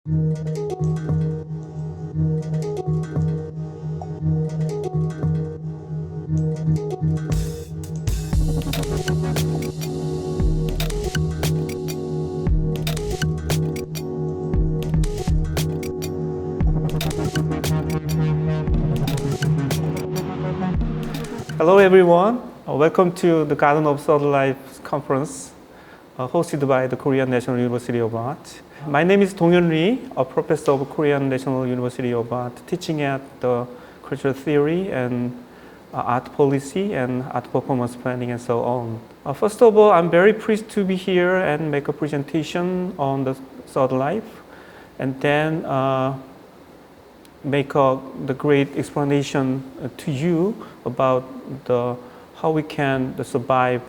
Hello everyone, welcome to the Garden of Third Life conference hosted by the Korean National University of Art. My name is Dong-Hyun Lee, a professor of Korean National University of Art, teaching at the cultural theory and art policy and art performance planning and so on. First of all, I'm very pleased to be here and make a presentation on the Third Life, and then make the great explanation to you about how we can survive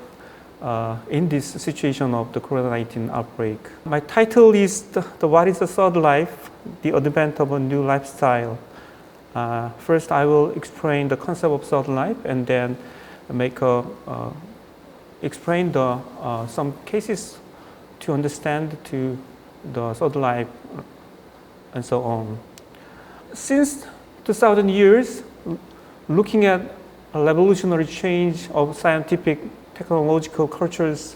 in this situation of the COVID-19 outbreak. My title is What is the Third Life? The Advent of a New Lifestyle. First, I will explain the concept of third life, and then explain some cases to understand to the third life and so on. Since 2000 years, looking at a revolutionary change of scientific, technological cultures,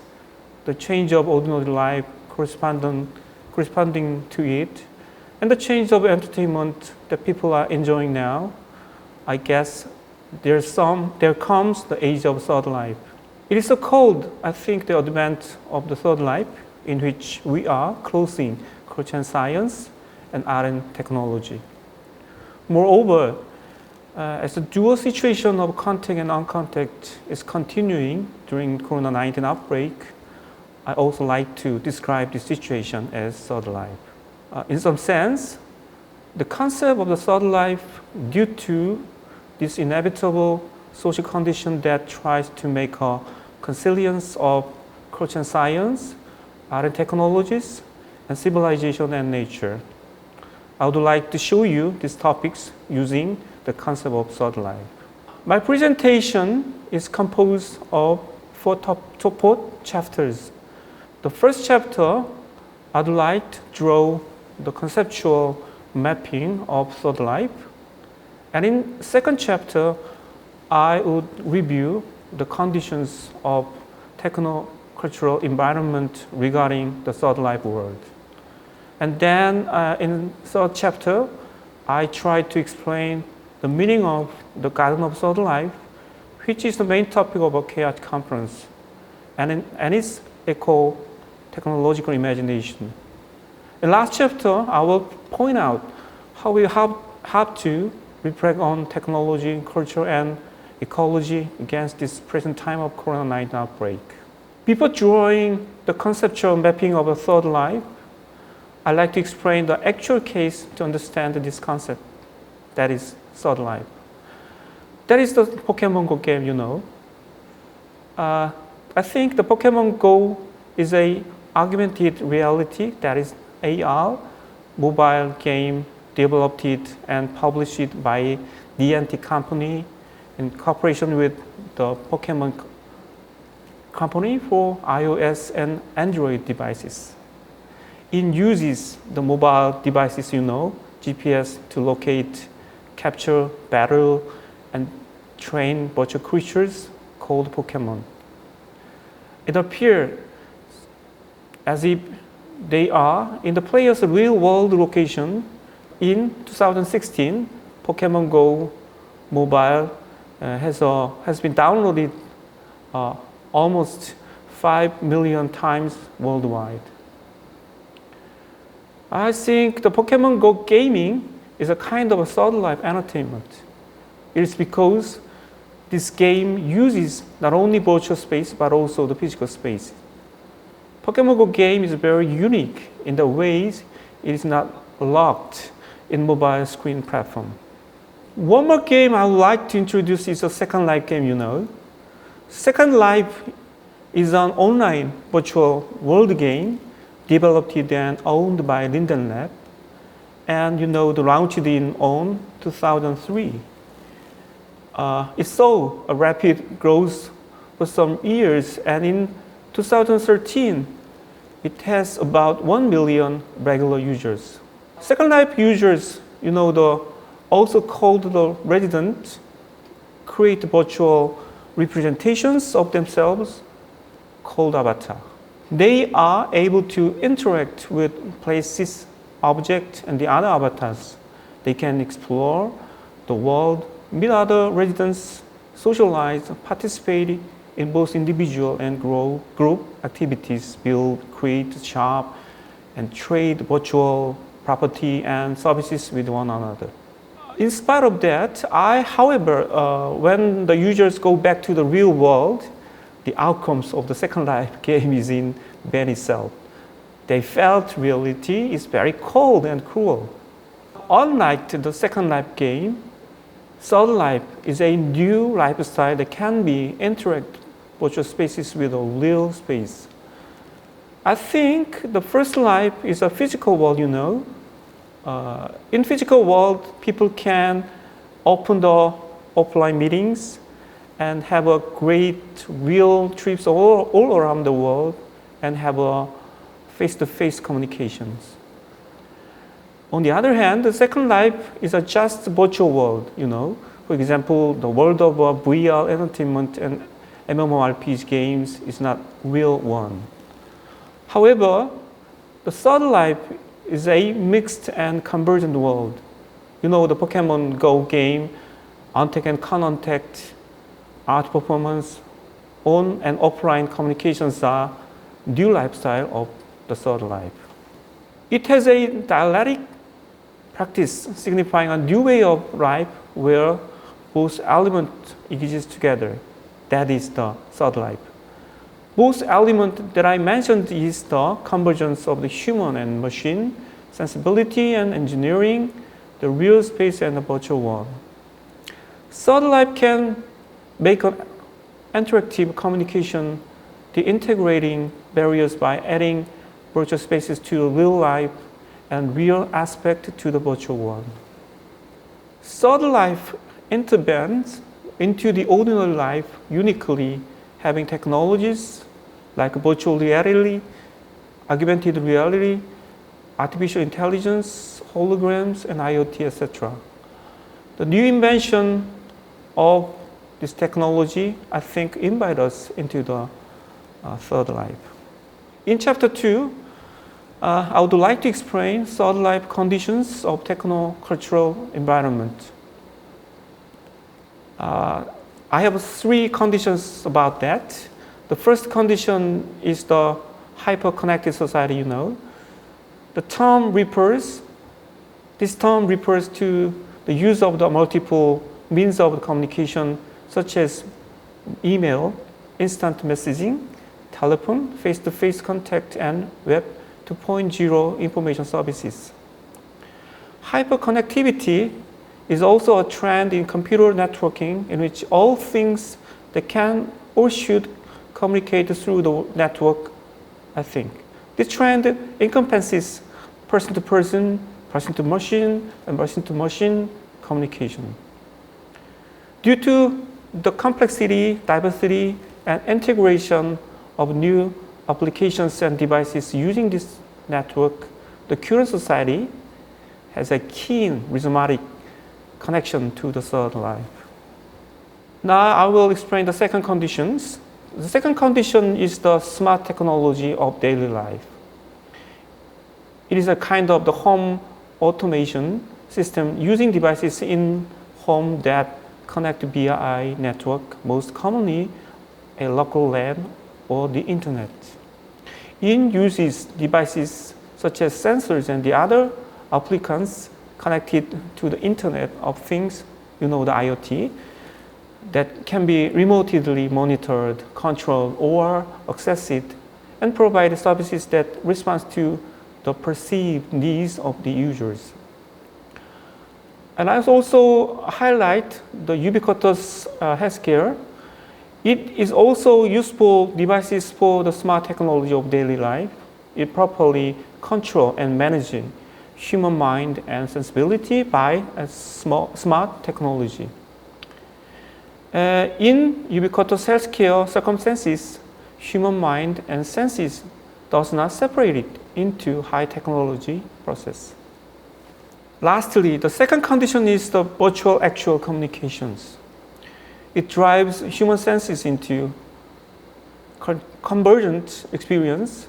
the change of ordinary life corresponding to it, and the change of entertainment that people are enjoying now, I guess there comes the age of third life. It is so called, I think, the advent of the third life, in which we are closing culture and science and art and technology. Moreover, as the dual situation of contact and non-contact is continuing during COVID-19 outbreak, I also like to describe this situation as third life. In some sense, the concept of the third life, due to this inevitable social condition that tries to make a consilience of culture and science, art and technologies, and civilization and nature. I would like to show you these topics using the concept of third life. My presentation is composed of four chapters. The first chapter, I'd like to draw the conceptual mapping of third life. And in second chapter, I would review the conditions of techno-cultural environment regarding the third life world. And then in third chapter, I try to explain the meaning of the Garden of Third Life, which is the main topic of a K-Art conference, and its eco-technological imagination. In last chapter, I will point out how we have to reflect on technology, culture, and ecology against this present time of COVID-19 outbreak. Before drawing the conceptual mapping of a third life, I'd like to explain the actual case to understand this concept, that is third life. That is the Pokemon Go game, you know. I think the Pokemon Go is a augmented reality, that is AR, mobile game developed and published by Niantic company in cooperation with the Pokemon company for iOS and Android devices. It uses the mobile devices, you know, GPS to locate, capture, battle, and train virtual creatures called Pokemon. It appears as if they are in the player's real-world location. In 2016, Pokemon Go mobile has been downloaded almost 5 million times worldwide. I think the Pokemon Go gaming is a kind of a third life entertainment. It is because this game uses not only virtual space but also the physical space. Pokemon Go game is very unique in the ways it is not locked in mobile screen platform. One more game I would like to introduce is a Second Life game, you know. Second Life is an online virtual world game developed and owned by Linden Lab, and launched in 2003. It saw a rapid growth for some years, and in 2013, it has about 1 million regular users. Second Life users, also called the residents, create virtual representations of themselves called avatar. They are able to interact with places, objects, and the other avatars. They can explore the world, meet other residents, socialize, participate in both individual and group activities, build, create, shop, and trade virtual property and services with one another. In spite of that, however, when the users go back to the real world, the outcomes of the Second Life game is in bad itself. They felt reality is very cold and cruel. Unlike the Second Life game, Third Life is a new lifestyle that can be interact virtual spaces with a real space. I think the first life is a physical world, in physical world, people can open the offline meetings and have a great real trips all around the world and have a face-to-face communications. On the other hand, the Second Life is a just virtual world, For example, the world of VR entertainment and MMORPG games is not real one. However, the Third Life is a mixed and convergent world. The Pokemon Go game, on-tech and con-on-tech, art performance, on and offline communications are new lifestyle of the Third Life. It has a dialectic practice signifying a new way of life where both elements exist together. That is the Third Life. Both elements that I mentioned is the convergence of the human and machine, sensibility and engineering, the real space and the virtual one. Third Life can make an interactive communication, integrating barriers by adding virtual spaces to the real life and real aspect to the virtual one. Third Life intervenes into the ordinary life uniquely, having technologies like virtual reality, augmented reality, artificial intelligence, holograms, and IoT, etc. The new invention of this technology, I think, invite us into the Third Life. In chapter 2, I would like to explain Third Life conditions of techno-cultural environment. I have 3 conditions about that. The first condition is the hyper-connected society, This term refers to the use of the multiple means of communication, such as email, instant messaging, telephone, face-to-face contact, and Web 2.0 information services. Hyperconnectivity is also a trend in computer networking in which all things that can or should communicate through the network, I think. This trend encompasses person-to-person, person-to-machine, and person-to-machine communication. Due to the complexity, diversity, and integration of new applications and devices using this network, the current society has a keen rhizomatic connection to the Third Life. Now I will explain the second conditions. The second condition is the smart technology of daily life. It is a kind of the home automation system using devices in home that connect via network, most commonly a local LAN or the internet. It uses devices such as sensors and the other applicants connected to the Internet of Things, the IoT, that can be remotely monitored, controlled, or accessed, and provide services that respond to the perceived needs of the users. And I also highlight the ubiquitous healthcare. It is also useful devices for the smart technology of daily life. It properly control and manage human mind and sensibility by a smart technology. In ubiquitous healthcare circumstances, human mind and senses does not separate it into high technology process. Lastly, the second condition is the virtual actual communications. It drives human senses into convergent experience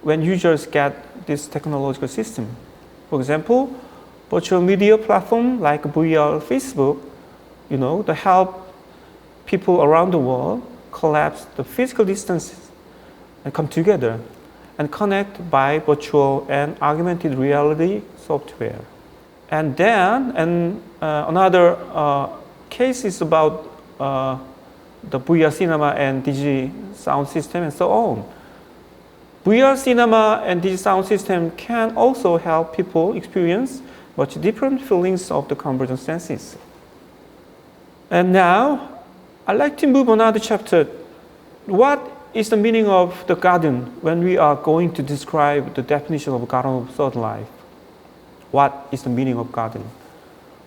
when users get this technological system. For example, virtual media platform like VR, Facebook, to help people around the world collapse the physical distances and come together and connect by virtual and augmented reality software. And then, another case is about the VR cinema and digi sound system and so on. VR cinema and digi sound system can also help people experience much different feelings of the convergent senses. And now, I'd like to move on another chapter. What is the meaning of the garden when we are going to describe the definition of garden of third life? What is the meaning of garden?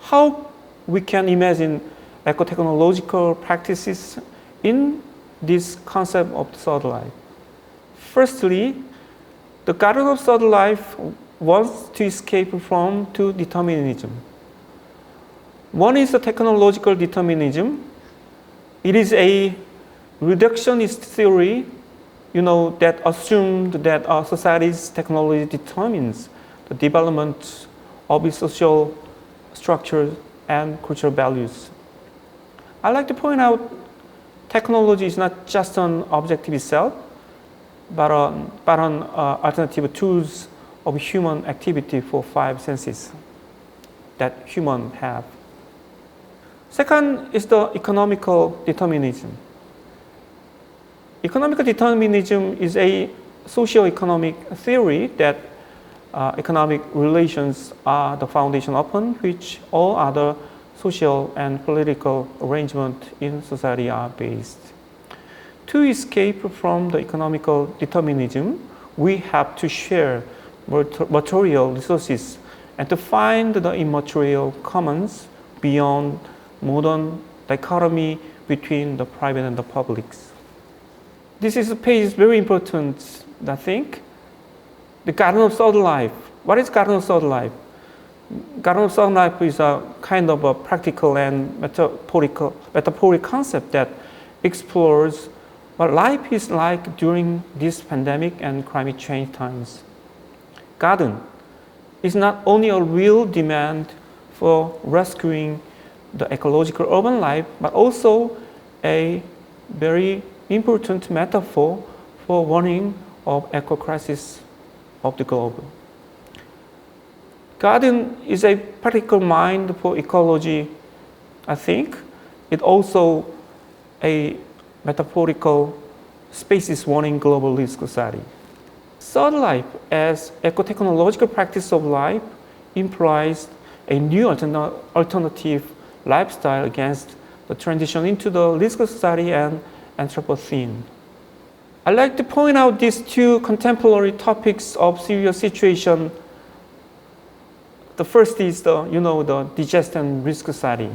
How we can imagine eco-technological practices in this concept of the third life? Firstly, the garden of third life wants to escape from two determinism. One is the technological determinism. It is a reductionist theory, that assumed that our society's technology determines the development of its social structures and cultural values. I like to point out technology is not just an objective itself, but an alternative tools of human activity for five senses that humans have. Second is the economical determinism. Economical determinism is a socio-economic theory that economic relations are the foundation upon which all other social and political arrangements in society are based. To escape from the economical determinism, we have to share material resources and to find the immaterial commons beyond modern dichotomy between the private and the publics. This page is very important, I think. The garden of third life. What is garden of third life? Garden of third life is a kind of a practical and metaphorical concept that explores what life is like during this pandemic and climate change times. Garden is not only a real demand for rescuing the ecological urban life, but also a very important metaphor for warning of eco-crisis of the globe. Garden is a practical mind for ecology, I think. It also a metaphorical spaces warning global risk society. Third life as eco-technological practice of life implies a new alternative lifestyle against the transition into the risk society and Anthropocene. I'd like to point out these two contemporary topics of serious situation. The first is the digest and risk society.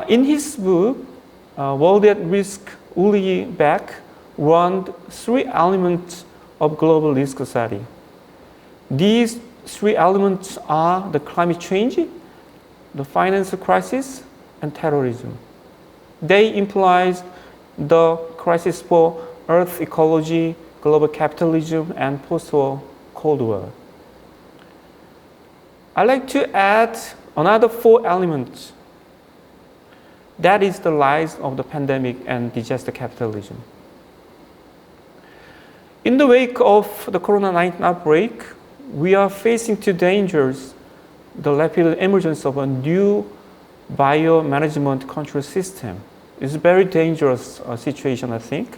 In his book, World at Risk, Uli Beck warned three elements of global risk society. These three elements are the climate change, the financial crisis, and terrorism. They imply the crisis for Earth ecology, global capitalism, and post-war Cold War. I'd like to add another four elements. That is the rise of the pandemic and disaster capitalism. In the wake of the COVID-19 outbreak, we are facing two dangers: the rapid emergence of a new bio-management control system. It's a very dangerous situation, I think.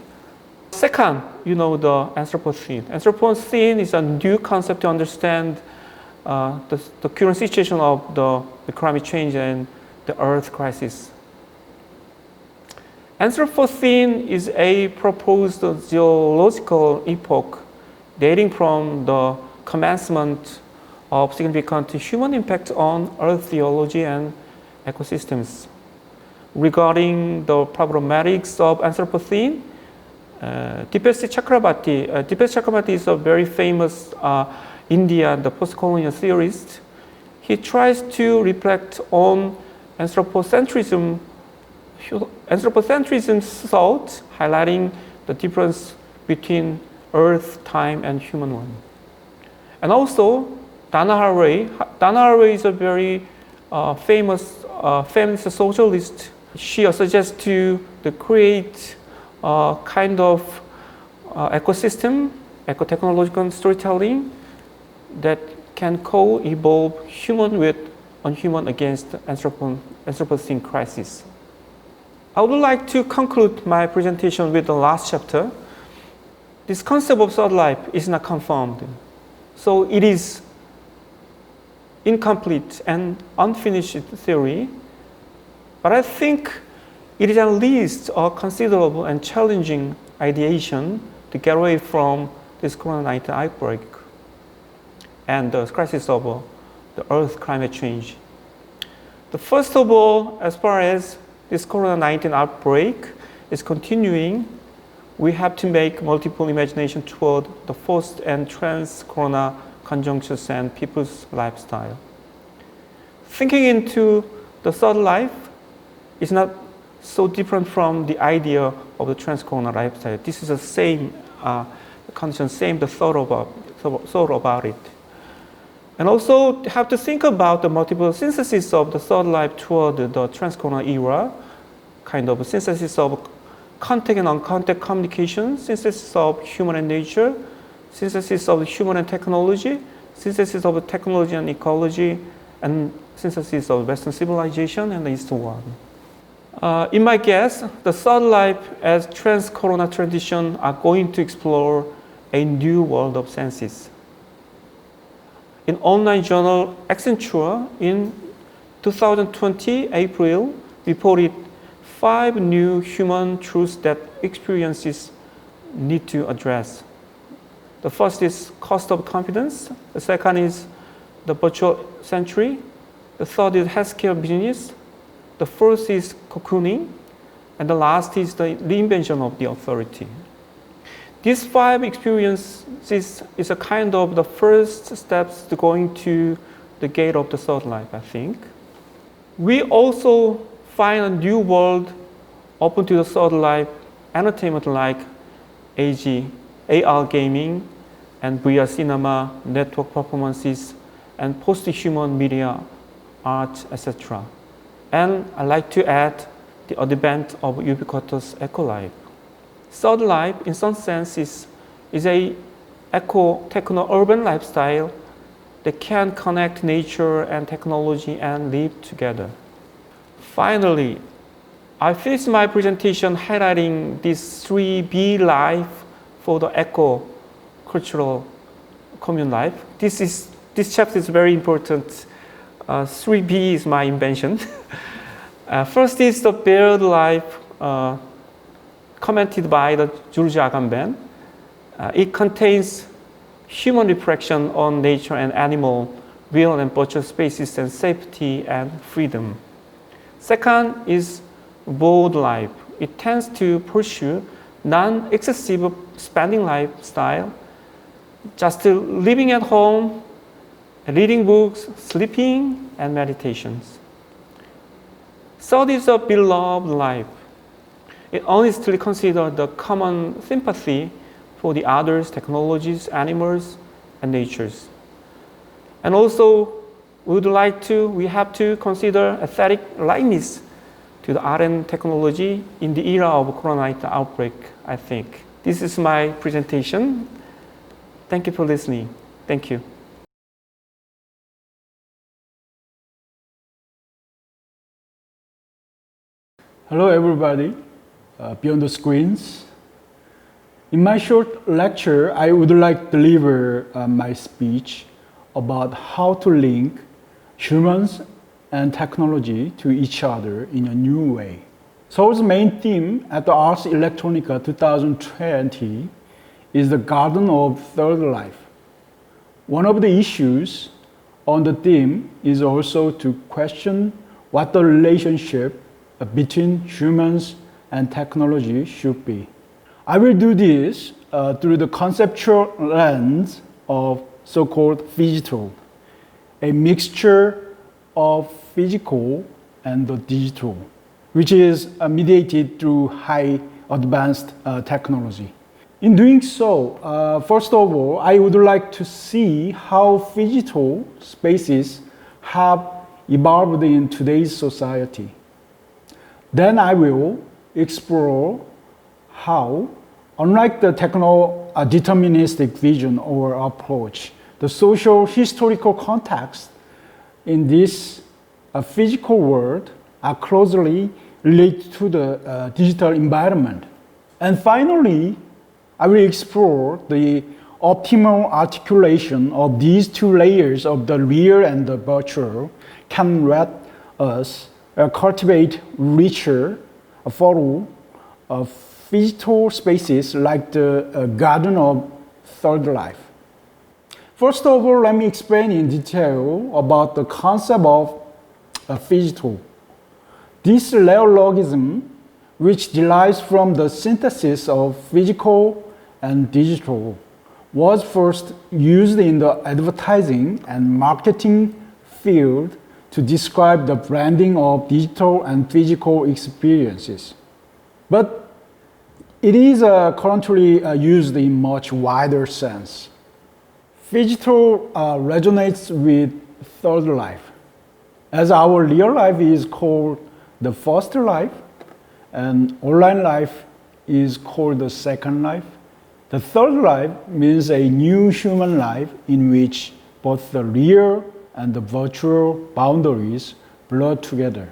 Second, the Anthropocene. Anthropocene is a new concept to understand the current situation of the climate change and the Earth crisis. Anthropocene is a proposed geological epoch dating from the commencement of significant human impact on Earth geology and ecosystems. Regarding the problematics of Anthropocene, Dipesh Chakrabarty is a very famous Indian, the post-colonial theorist, he tries to reflect on anthropocentrism's thought, highlighting the difference between Earth, time, and human one. And also, Dana Haraway is a very famous feminist socialist. She suggests to create a kind of ecosystem, eco-technological storytelling that can co-evolve human with unhuman against Anthropocene crisis. I would like to conclude my presentation with the last chapter. This concept of third life is not confirmed. So it is incomplete and unfinished theory, but I think it is at least a considerable and challenging ideation to get away from this COVID-19 outbreak and the crisis of the Earth climate change. First of all, as far as this COVID-19 outbreak is continuing, we have to make multiple imagination toward the post and trans-corona conjunctures and people's lifestyle. Thinking into the third life is not so different from the idea of the trans-corona lifestyle. This is the same condition, the thought about it. And also have to think about the multiple synthesis of the third life toward the trans-corona era, kind of a synthesis of contact and uncontact communication, synthesis of human and nature, synthesis of human and technology, synthesis of technology and ecology, and synthesis of Western civilization and the Eastern one. In my guess, the third life as trans-corona tradition are going to explore a new world of senses. In online journal Accenture in 2020 April reported 5 new human truths that experiences need to address. The first is cost of confidence. The second is the virtual century. The third is healthcare business. The fourth is cocooning. And the last is the reinvention of the authority. These 5 experiences is a kind of the first steps to going to the gate of the third life, I think. We also find a new world open to the third life, entertainment like AR gaming and VR cinema, network performances, and post-human media, art, etc. And I'd like to add the advent of ubiquitous eco-life. Third life, in some sense, is a eco-techno-urban lifestyle that can connect nature and technology and live together. Finally, I finished my presentation highlighting this 3B life for the eco-cultural commune life. This chapter is very important. 3B is my invention. First is the bird life commented by the George Agamben. It contains human reflection on nature and animal, real and virtual spaces and safety and freedom. Second is bold life. It tends to pursue non-excessive spending lifestyle, just living at home, reading books, sleeping, and meditations. Third is a beloved life. It honestly considers the common sympathy for the others, technologies, animals, and natures. And also, we have to consider aesthetic likeness to the art and technology in the era of COVID-19 outbreak, I think. This is my presentation. Thank you for listening. Thank you. Hello everybody, beyond the screens. In my short lecture, I would like to deliver my speech about how to link humans and technology to each other in a new way. Seoul's main theme at the Ars Electronica 2020 is the Garden of Third Life. One of the issues on the theme is also to question what the relationship between humans and technology should be. I will do this through the conceptual lens of so-called phygital. a mixture of physical and the digital, which is mediated through high advanced technology. In doing so, first of all, I would like to see how physical spaces have evolved in today's society. Then I will explore how, unlike the techno-deterministic vision or approach, the social historical context in this physical world are closely related to the digital environment. And finally, I will explore the optimal articulation of these two layers of the real and the virtual can let us cultivate richer, fertile physical spaces like the garden of third life. First of all, let me explain in detail about the concept of physical. This neologism, which derives from the synthesis of physical and digital, was first used in the advertising and marketing field to describe the branding of digital and physical experiences. But it is currently used in much wider sense. Phygital resonates with third life, as our real life is called the first life, and online life is called the second life. The third life means a new human life in which both the real and the virtual boundaries blur together.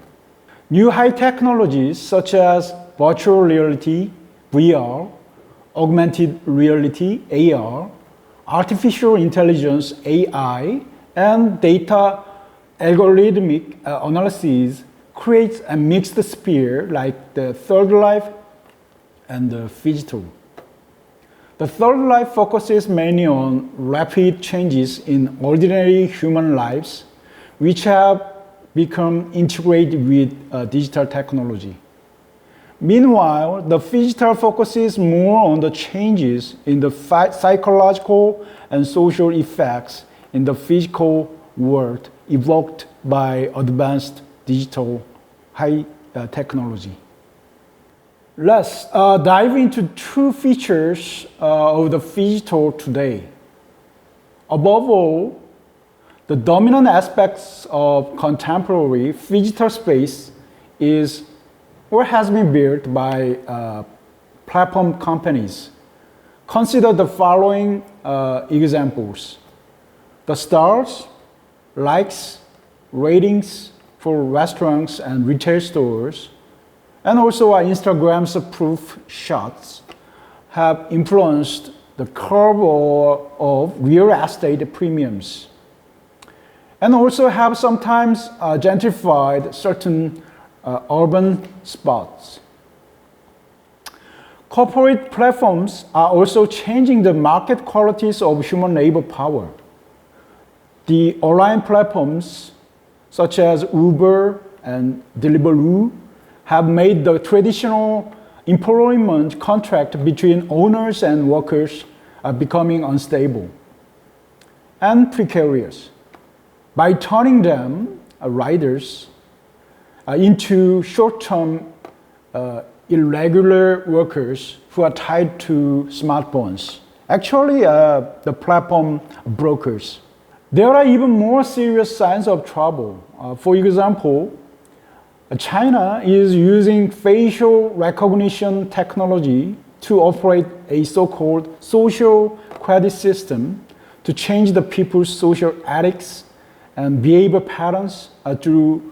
New high technologies such as virtual reality, VR, augmented reality, AR, artificial intelligence, AI, and data algorithmic analysis creates a mixed sphere like the third life and the phygital. The third life focuses mainly on rapid changes in ordinary human lives, which have become integrated with digital technology. Meanwhile, the phygital focuses more on the changes in the psychological and social effects in the physical world evoked by advanced digital high technology. Let's dive into two features of the phygital today. Above all, the dominant aspects of contemporary phygital space is or has been built by platform companies. Consider the following examples: the stars, likes, ratings for restaurants and retail stores, and also our Instagram's proof shots have influenced the curve of real estate premiums, and also have sometimes gentrified certain urban spots. Corporate platforms are also changing the market qualities of human labor power. The online platforms such as Uber and Deliveroo have made the traditional employment contract between owners and workers becoming unstable and precarious by turning them, riders, into short-term irregular workers who are tied to smartphones. Actually, the platform brokers. There are even more serious signs of trouble. For example, China is using facial recognition technology to operate a so-called social credit system to change the people's social ethics and behavior patterns through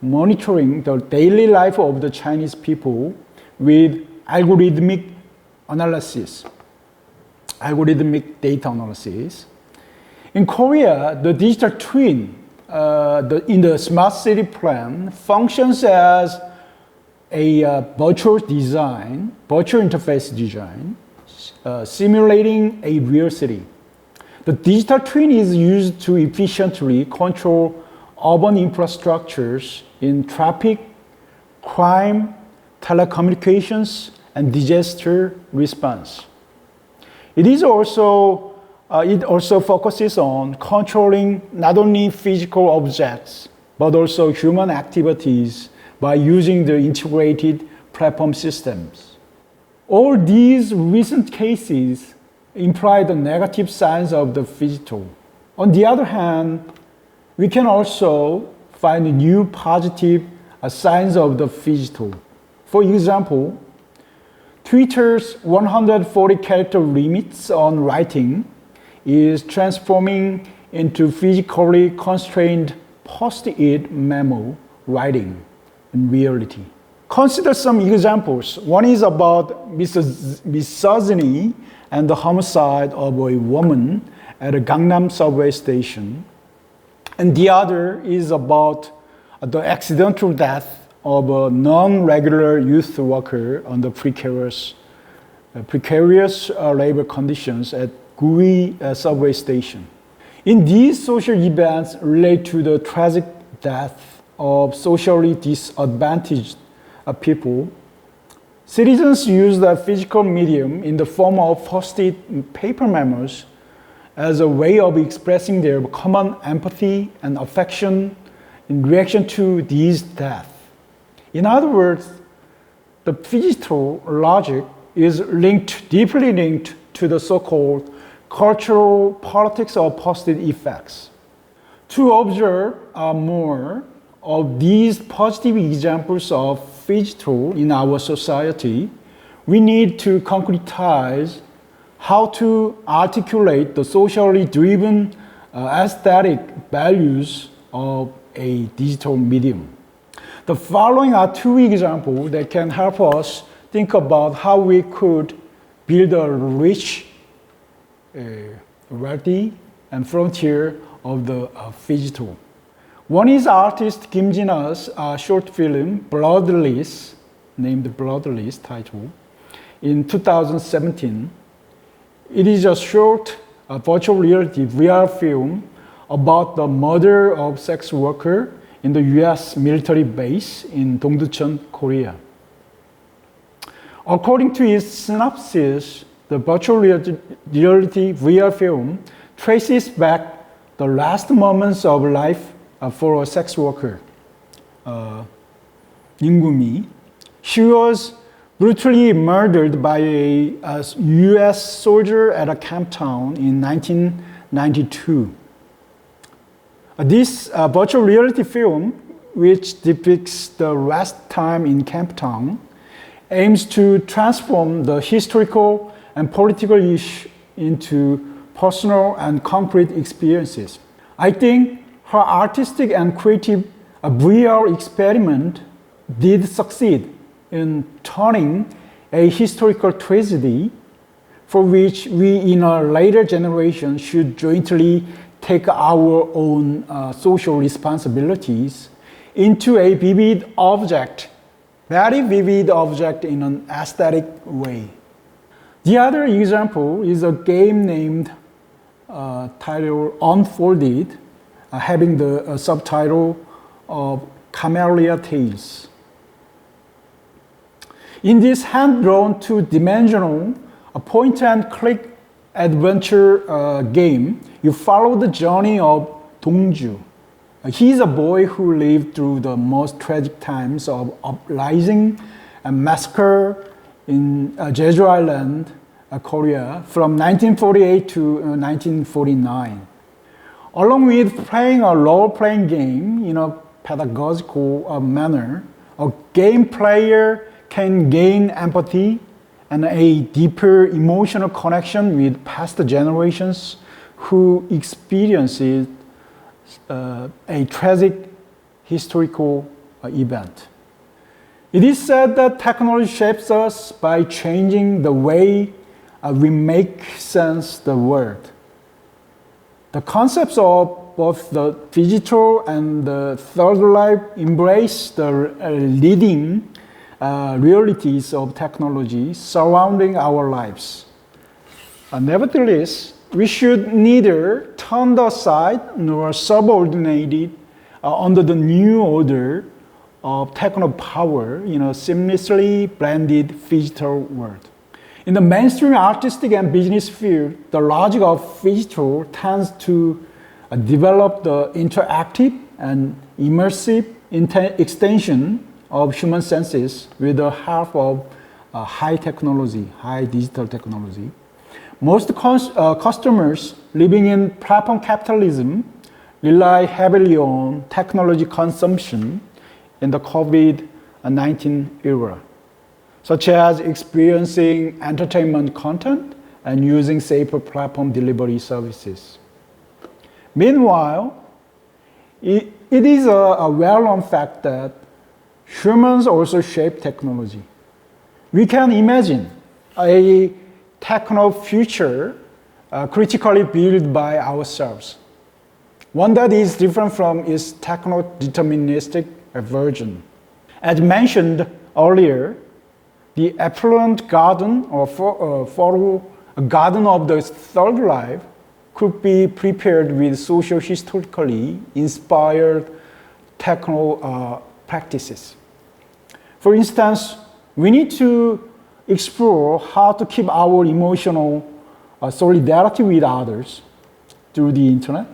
monitoring the daily life of the Chinese people with algorithmic data analysis. In Korea, the digital twin in the smart city plan functions as a virtual interface design, simulating a real city. The digital twin is used to efficiently control urban infrastructures in traffic, crime, telecommunications, and disaster response. It is also it also focuses on controlling not only physical objects, but also human activities by using the integrated platform systems. All these recent cases imply the negative sides of the phygital. On the other hand, we can also find new positive signs of the phygital. For example, Twitter's 140 character limits on writing is transforming into physically constrained post-it memo writing in reality. Consider some examples. One is about misogyny and the homicide of a woman at a Gangnam subway station. And the other is about the accidental death of a non-regular youth worker under precarious labor conditions at Gui subway station. In these social events relate to the tragic death of socially disadvantaged people, citizens use the physical medium in the form of post-it paper memos as a way of expressing their common empathy and affection in reaction to these deaths. In other words, the phygital logic is deeply linked to the so-called cultural politics of post-it effects. To observe more of these positive examples of phygital in our society, we need to concretize how to articulate the socially driven aesthetic values of a digital medium. The following are two examples that can help us think about how we could build a rich, variety and frontier of the phygital. One is artist Kim Jina's short film Bloodless, named Bloodless title, in 2017. It is a short virtual reality VR film about the murder of sex worker in the US military base in Dongducheon, Korea. According to its synopsis, the virtual reality VR film traces back the last moments of life for a sex worker, Ingumi. She was brutally murdered by a US soldier at a camp town in 1992. This virtual reality film, which depicts the last time in Camp Town, aims to transform the historical and political issue into personal and concrete experiences. I think her artistic and creative VR experiment did succeed in turning a historical tragedy for which we in a later generation should jointly take our own social responsibilities into a vivid object, very vivid object in an aesthetic way. The other example is a game named title Unfolded, having the subtitle of Camellia Tales. In this hand-drawn two-dimensional point-and-click adventure game, you follow the journey of Dongju. He's a boy who lived through the most tragic times of uprising and massacre in Jeju Island, Korea, from 1948 to 1949. Along with playing a role-playing game in a pedagogical manner, a game player can gain empathy and a deeper emotional connection with past generations who experienced a tragic historical event. It is said that technology shapes us by changing the way we make sense of the world. The concepts of both the digital and the third life embrace the leading realities of technology surrounding our lives. Nevertheless, we should neither turn aside nor subordinate it under the new order of techno power in a seamlessly blended digital world. In the mainstream artistic and business field, the logic of Phygital tends to develop the interactive and immersive extension of human senses with the help of high technology, high digital technology. Most customers living in platform capitalism rely heavily on technology consumption in the COVID-19 era, such as experiencing entertainment content and using safer platform delivery services. Meanwhile, it is a well-known fact that humans also shape technology. We can imagine a techno future critically built by ourselves, one that is different from its techno-deterministic version. As mentioned earlier, the affluent garden or a garden of the third life could be prepared with socio-historically inspired techno practices. For instance, we need to explore how to keep our emotional solidarity with others through the internet,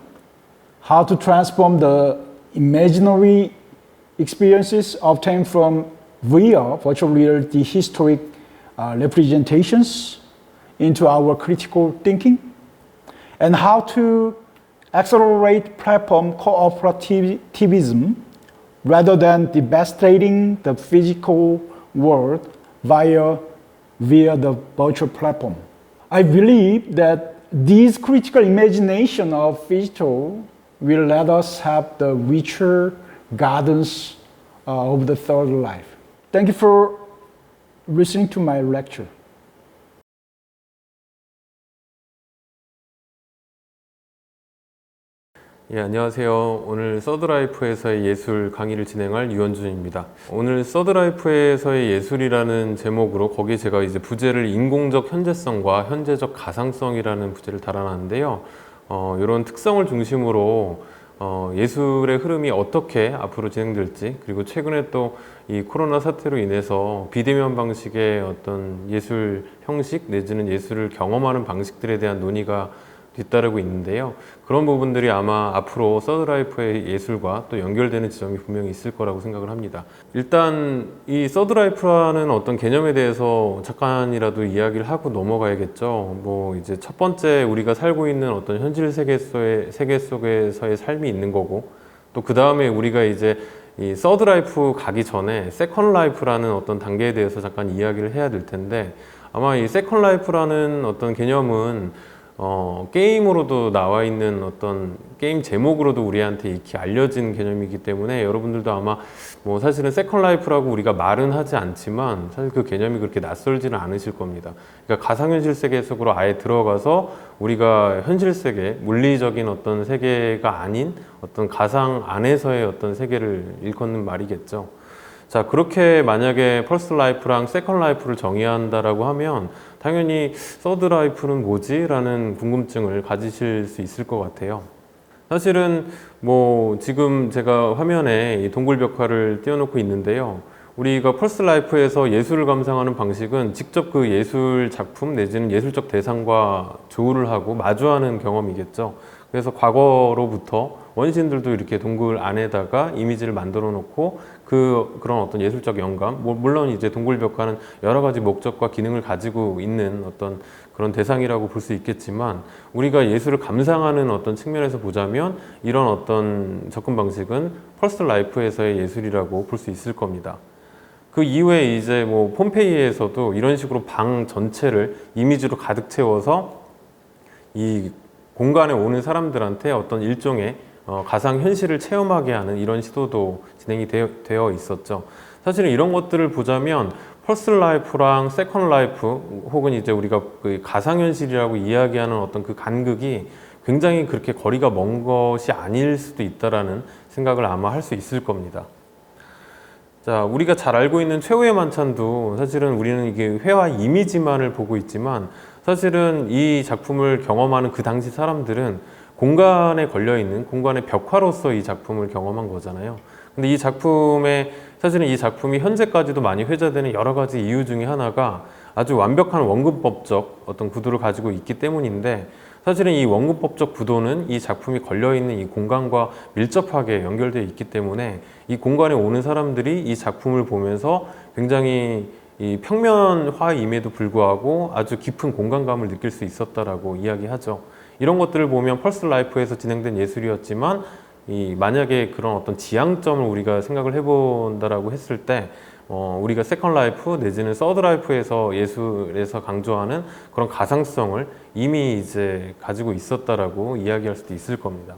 how to transform the imaginary experiences obtained from VR, virtual reality historic representations into our critical thinking, and how to accelerate platform cooperativism rather than devastating the physical world via the virtual platform. I believe that this critical imagination of Phygital will let us have the richer gardens of the third life. Thank you for listening to my lecture. 예, 안녕하세요. 오늘 서드라이프에서의 예술 강의를 진행할 유원준입니다. 오늘 서드라이프에서의 예술이라는 제목으로 거기에 제가 이제 부제를 인공적 현재성과 현재적 가상성이라는 부제를 달아놨는데요. 이런 특성을 중심으로 예술의 흐름이 어떻게 앞으로 진행될지, 그리고 최근에 또 이 코로나 사태로 인해서 비대면 방식의 어떤 예술 형식 내지는 예술을 경험하는 방식들에 대한 논의가 뒤따르고 있는데요. 그런 부분들이 아마 앞으로 서드라이프의 예술과 또 연결되는 지점이 분명히 있을 거라고 생각을 합니다. 일단 이 서드라이프라는 어떤 개념에 대해서 잠깐이라도 이야기를 하고 넘어가야겠죠. 뭐 이제 첫 번째 우리가 살고 있는 어떤 현실 세계 속에서의 삶이 있는 거고, 또 그 다음에 우리가 이제 이 서드라이프 가기 전에 세컨 라이프라는 어떤 단계에 대해서 잠깐 이야기를 해야 될 텐데, 아마 이 세컨 라이프라는 어떤 개념은 게임으로도 나와 있는 어떤 게임 제목으로도 우리한테 익히 알려진 개념이기 때문에 여러분들도 아마 뭐 사실은 세컨 라이프라고 우리가 말은 하지 않지만 사실 그 개념이 그렇게 낯설지는 않으실 겁니다. 그러니까 가상현실 세계 속으로 아예 들어가서 우리가 현실 세계, 물리적인 어떤 세계가 아닌 어떤 가상 안에서의 어떤 세계를 일컫는 말이겠죠. 자, 그렇게 만약에 퍼스트 라이프랑 세컨 라이프를 정의한다라고 하면 당연히 서드 라이프는 뭐지? 라는 궁금증을 가지실 수 있을 것 같아요. 사실은 뭐 지금 제가 화면에 이 동굴벽화를 띄워놓고 있는데요. 우리가 퍼스트 라이프에서 예술을 감상하는 방식은 직접 그 예술 작품 내지는 예술적 대상과 조우를 하고 마주하는 경험이겠죠. 그래서 과거로부터 원신들도 이렇게 동굴 안에다가 이미지를 만들어 놓고 그런 어떤 예술적 영감, 물론 이제 동굴벽화는 여러 가지 목적과 기능을 가지고 있는 어떤 그런 대상이라고 볼 수 있겠지만, 우리가 예술을 감상하는 어떤 측면에서 보자면 이런 어떤 접근 방식은 퍼스트 라이프에서의 예술이라고 볼 수 있을 겁니다. 그 이후에 이제 뭐 폼페이에서도 이런 식으로 방 전체를 이미지로 가득 채워서 이 공간에 오는 사람들한테 어떤 일종의 가상 현실을 체험하게 하는 이런 시도도 진행이 되어 있었죠. 사실은 이런 것들을 보자면 퍼스트 라이프랑 세컨드 라이프 혹은 이제 우리가 그 가상 현실이라고 이야기하는 어떤 그 간극이 굉장히 그렇게 거리가 먼 것이 아닐 수도 있다라는 생각을 아마 할 수 있을 겁니다. 자, 우리가 잘 알고 있는 최후의 만찬도 사실은 우리는 이게 회화 이미지만을 보고 있지만 사실은 이 작품을 경험하는 그 당시 사람들은 공간에 걸려있는 공간의 벽화로서 이 작품을 경험한 거잖아요. 근데 이 작품에 사실은 이 작품이 현재까지도 많이 회자되는 여러 가지 이유 중에 하나가 아주 완벽한 원근법적 어떤 구도를 가지고 있기 때문인데 사실은 이 원근법적 구도는 이 작품이 걸려있는 이 공간과 밀접하게 연결되어 있기 때문에 이 공간에 오는 사람들이 이 작품을 보면서 굉장히 이 평면화임에도 불구하고 아주 깊은 공간감을 느낄 수 있었다라고 이야기하죠. 이런 것들을 보면 펄스 라이프에서 진행된 예술이었지만 만약에 그런 어떤 지향점을 우리가 생각을 해본다라고 했을 때 우리가 세컨 라이프 내지는 서드 라이프에서 예술에서 강조하는 그런 가상성을 이미 이제 가지고 있었다라고 이야기할 수도 있을 겁니다.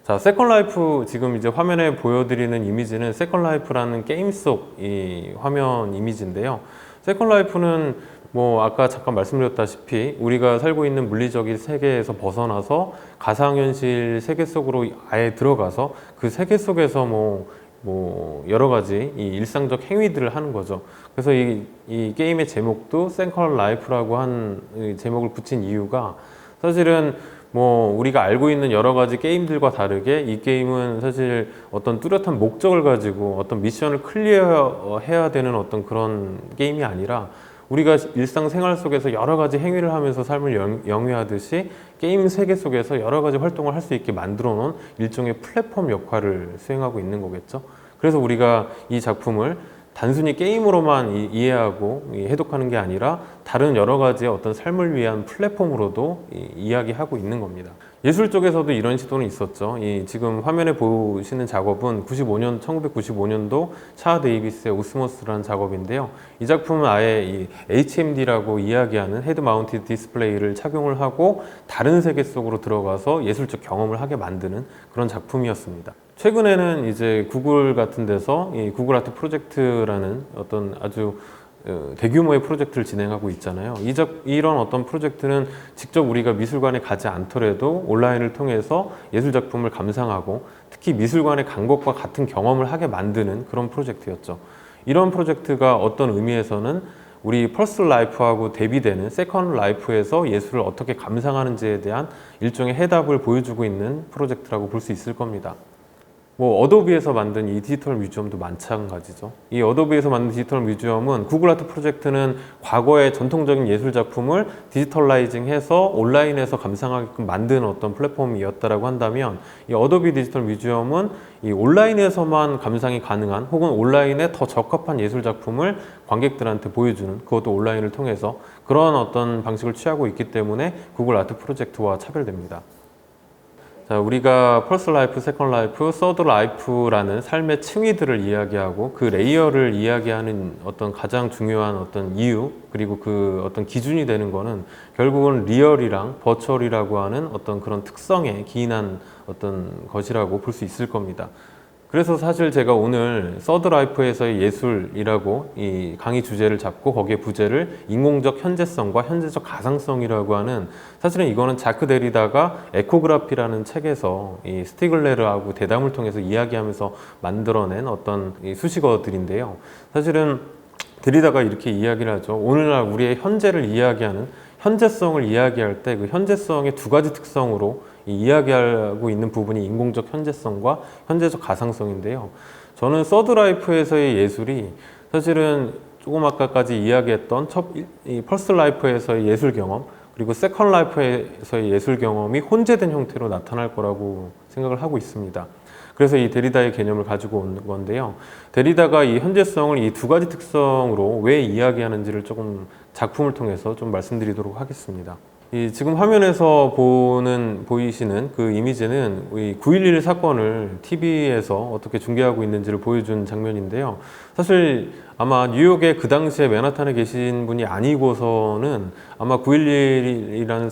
자, 세컨 라이프 지금 이제 화면에 보여드리는 이미지는 세컨 라이프라는 게임 속 이 화면 이미지인데요. 세컨 라이프는 뭐 아까 잠깐 말씀드렸다시피 우리가 살고 있는 물리적인 세계에서 벗어나서 가상현실 세계 속으로 아예 들어가서 그 세계 속에서 뭐 여러 가지 이 일상적 행위들을 하는 거죠. 그래서 이 게임의 제목도 세컨 라이프라고 한 제목을 붙인 이유가 사실은 뭐 우리가 알고 있는 여러 가지 게임들과 다르게 이 게임은 사실 어떤 뚜렷한 목적을 가지고 어떤 미션을 클리어해야 되는 어떤 그런 게임이 아니라 우리가 일상생활 속에서 여러 가지 행위를 하면서 삶을 영위하듯이 게임 세계 속에서 여러 가지 활동을 할 수 있게 만들어 놓은 일종의 플랫폼 역할을 수행하고 있는 거겠죠. 그래서 우리가 이 작품을 단순히 게임으로만 이해하고 해독하는 게 아니라 다른 여러 가지의 어떤 삶을 위한 플랫폼으로도 이야기하고 있는 겁니다. 예술 쪽에서도 이런 시도는 있었죠. 지금 화면에 보시는 작업은 1995년도 차 데이비스의 오스모스라는 작업인데요. 이 작품은 아예 이 HMD라고 이야기하는 헤드 마운티드 디스플레이를 착용을 하고 다른 세계 속으로 들어가서 예술적 경험을 하게 만드는 그런 작품이었습니다. 최근에는 이제 구글 같은 데서 이 구글 아트 프로젝트라는 어떤 아주 대규모의 프로젝트를 진행하고 있잖아요. 이런 어떤 프로젝트는 직접 우리가 미술관에 가지 않더라도 온라인을 통해서 예술 작품을 감상하고 특히 미술관에 간 것과 같은 경험을 하게 만드는 그런 프로젝트였죠. 이런 프로젝트가 어떤 의미에서는 우리 펄스 라이프하고 대비되는 세컨 라이프에서 예술을 어떻게 감상하는지에 대한 일종의 해답을 보여주고 있는 프로젝트라고 볼 수 있을 겁니다. 뭐 어도비에서 만든 이 디지털 뮤지엄도 마찬가지죠. 이 어도비에서 만든 디지털 뮤지엄은 구글 아트 프로젝트는 과거의 전통적인 예술 작품을 디지털라이징해서 온라인에서 감상하게끔 만든 어떤 플랫폼이었다라고 한다면 이 어도비 디지털 뮤지엄은 이 온라인에서만 감상이 가능한 혹은 온라인에 더 적합한 예술 작품을 관객들한테 보여주는 그것도 온라인을 통해서 그런 어떤 방식을 취하고 있기 때문에 구글 아트 프로젝트와 차별됩니다. 자, 우리가 펄스 라이프, 세컨 라이프, 서드 라이프라는 삶의 층위들을 이야기하고 그 레이어를 이야기하는 어떤 가장 중요한 어떤 이유 그리고 그 어떤 기준이 되는 거는 결국은 리얼이랑 버추얼이라고 하는 어떤 그런 특성에 기인한 어떤 것이라고 볼 수 있을 겁니다. 그래서 사실 제가 오늘 서드 라이프에서의 예술이라고 이 강의 주제를 잡고 거기에 부제를 인공적 현재성과 현재적 가상성이라고 하는 사실은 이거는 자크 데리다가 에코그라피라는 책에서 이 스티글레르하고 대담을 통해서 이야기하면서 만들어낸 어떤 이 수식어들인데요. 사실은 데리다가 이렇게 이야기를 하죠. 오늘날 우리의 현재를 이야기하는 현재성을 이야기할 때 그 현재성의 두 가지 특성으로 이야기하고 있는 부분이 인공적 현재성과 현재적 가상성인데요. 저는 서드 라이프에서의 예술이 사실은 조금 아까까지 이야기했던 이 펄스 라이프에서의 예술 경험 그리고 세컨 라이프에서의 예술 경험이 혼재된 형태로 나타날 거라고 생각을 하고 있습니다. 그래서 이 데리다의 개념을 가지고 온 건데요. 데리다가 이 현재성을 이 두 가지 특성으로 왜 이야기하는지를 조금 작품을 통해서 좀 말씀드리도록 하겠습니다. 지금 화면에서 보이시는 그 이미지는 이 9.11 사건을 TV에서 어떻게 중계하고 있는지를 보여준 장면인데요. 사실 아마 뉴욕의 그 당시에 맨하탄에 계신 분이 아니고서는 아마 9.11이라는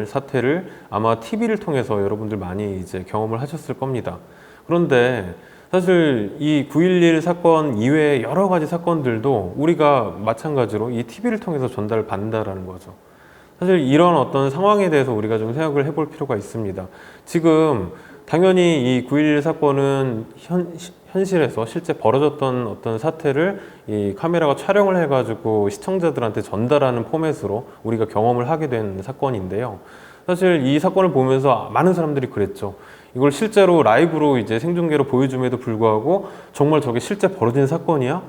사태를 아마 TV를 통해서 여러분들 많이 이제 경험을 하셨을 겁니다. 그런데 사실 이 9.11 사건 이외의 여러 가지 사건들도 우리가 마찬가지로 이 TV를 통해서 전달을 받는다라는 거죠. 사실 이런 어떤 상황에 대해서 우리가 좀 생각을 해볼 필요가 있습니다. 지금 당연히 이 9.11 사건은 현실에서 실제 벌어졌던 어떤 사태를 이 카메라가 촬영을 해가지고 시청자들한테 전달하는 포맷으로 우리가 경험을 하게 된 사건인데요. 사실 이 사건을 보면서 많은 사람들이 그랬죠. 이걸 실제로 라이브로 이제 생중계로 보여줌에도 불구하고 정말 저게 실제 벌어진 사건이야?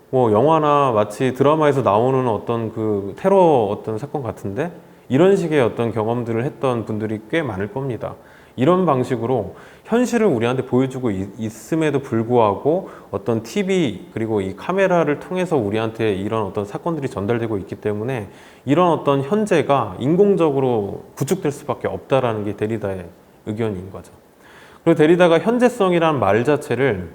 뭐 영화나 마치 드라마에서 나오는 어떤 그 테러 어떤 사건 같은데 이런 식의 어떤 경험들을 했던 분들이 꽤 많을 겁니다. 이런 방식으로 현실을 우리한테 보여주고 있음에도 불구하고 어떤 TV 그리고 이 카메라를 통해서 우리한테 이런 어떤 사건들이 전달되고 있기 때문에 이런 어떤 현재가 인공적으로 구축될 수밖에 없다라는 게 데리다의 의견인 거죠. 그리고 데리다가 현재성이라는 말 자체를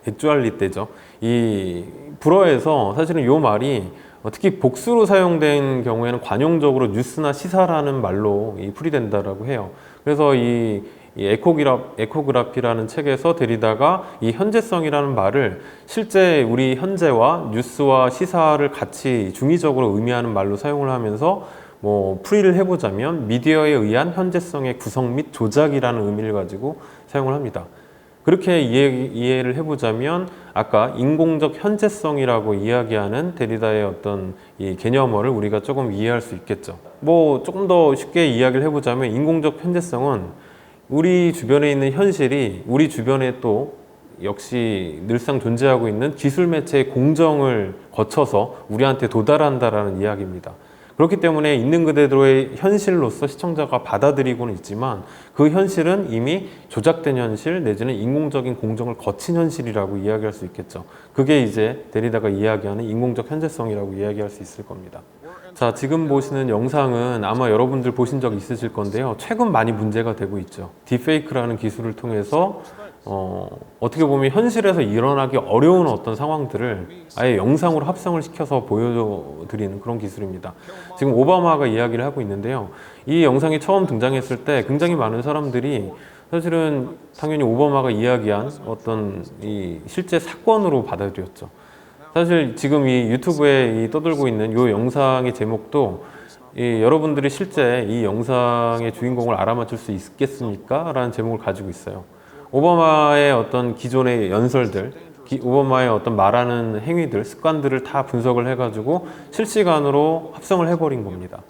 액주알리떼죠. 이 불어에서 사실은 이 말이 특히 복수로 사용된 경우에는 관용적으로 뉴스나 시사라는 말로 풀이된다라고 해요. 그래서 이 에코그라피라는 책에서 데리다가 이 현재성이라는 말을 실제 우리 현재와 뉴스와 시사를 같이 중의적으로 의미하는 말로 사용을 하면서 뭐 풀이를 해보자면 미디어에 의한 현재성의 구성 및 조작이라는 의미를 가지고 사용을 합니다. 그렇게 이해를 해보자면 아까 인공적 현재성이라고 이야기하는 데리다의 어떤 이 개념어를 우리가 조금 이해할 수 있겠죠. 뭐 조금 더 쉽게 이야기를 해보자면 인공적 현재성은 우리 주변에 있는 현실이 우리 주변에 또 역시 늘상 존재하고 있는 기술 매체의 공정을 거쳐서 우리한테 도달한다라는 이야기입니다. 그렇기 때문에 있는 그대로의 현실로서 시청자가 받아들이고는 있지만 그 현실은 이미 조작된 현실 내지는 인공적인 공정을 거친 현실이라고 이야기할 수 있겠죠. 그게 이제 데리다가 이야기하는 인공적 현재성이라고 이야기할 수 있을 겁니다. 자, 지금 보시는 영상은 아마 여러분들 보신 적 있으실 건데요. 최근 많이 문제가 되고 있죠. 딥페이크라는 기술을 통해서 어떻게 보면 현실에서 일어나기 어려운 어떤 상황들을 아예 영상으로 합성을 시켜서 보여드리는 그런 기술입니다. 지금 오바마가 이야기를 하고 있는데요. 이 영상이 처음 등장했을 때 굉장히 많은 사람들이 사실은 당연히 오바마가 이야기한 어떤 이 실제 사건으로 받아들였죠. 사실 지금 이 유튜브에 떠들고 있는 이 영상의 제목도 여러분들이 실제 이 영상의 주인공을 알아맞힐 수 있겠습니까? 라는 제목을 가지고 있어요. 오바마의 어떤 기존의 연설들, 오바마의 어떤 말하는 행위들, 습관들을 다 분석을 해가지고 실시간으로 합성을 해버린 겁니다.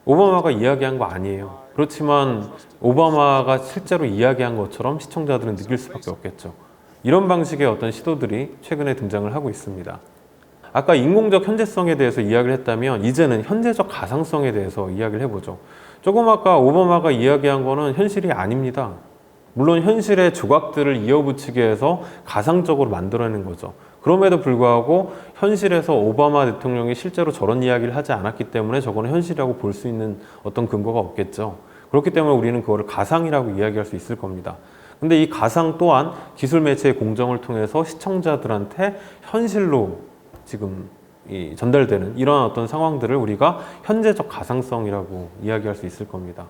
오바마가 이야기한 거 아니에요. 그렇지만 오바마가 실제로 이야기한 것처럼 시청자들은 느낄 수밖에 없겠죠. 이런 방식의 어떤 시도들이 최근에 등장을 하고 있습니다. 아까 인공적 현재성에 대해서 이야기를 했다면 이제는 현재적 가상성에 대해서 이야기를 해보죠. 조금 아까 오바마가 이야기한 거는 현실이 아닙니다. 물론 현실의 조각들을 이어붙이기 위해서 가상적으로 만들어낸 거죠. 그럼에도 불구하고 현실에서 오바마 대통령이 실제로 저런 이야기를 하지 않았기 때문에 저거는 현실이라고 볼 수 있는 어떤 근거가 없겠죠. 그렇기 때문에 우리는 그거를 가상이라고 이야기할 수 있을 겁니다. 근데 이 가상 또한 기술 매체의 공정을 통해서 시청자들한테 현실로 지금 전달되는 이런 어떤 상황들을 우리가 현재적 가상성이라고 이야기할 수 있을 겁니다.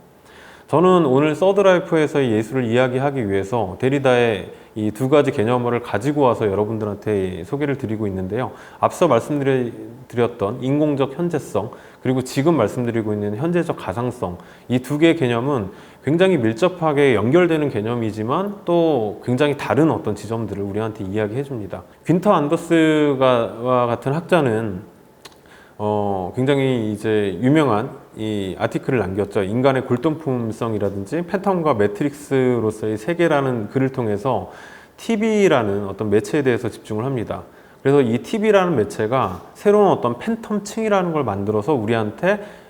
저는 오늘 서드라이프에서의 예술을 이야기하기 위해서 데리다의 이 두 가지 개념어를 가지고 와서 여러분들한테 소개를 드리고 있는데요. 앞서 말씀드렸던 인공적 현재성, 그리고 지금 말씀드리고 있는 현재적 가상성, 이 두 개의 개념은 굉장히 밀접하게 연결되는 개념이지만 또 굉장히 다른 어떤 지점들을 우리한테 이야기해 줍니다. 귄터 안더스와 같은 학자는 굉장히 이제 유명한 이 아티클을 남겼죠. 인간의 골동품성이라든지 패턴과 매트릭스로서의 세계라는 글을 통해서 TV라는 어떤 매체에 대해서 집중을 합니다. 그래서 이 TV라는 매체가 새로운 어떤 팬텀층이라는 걸 만들어서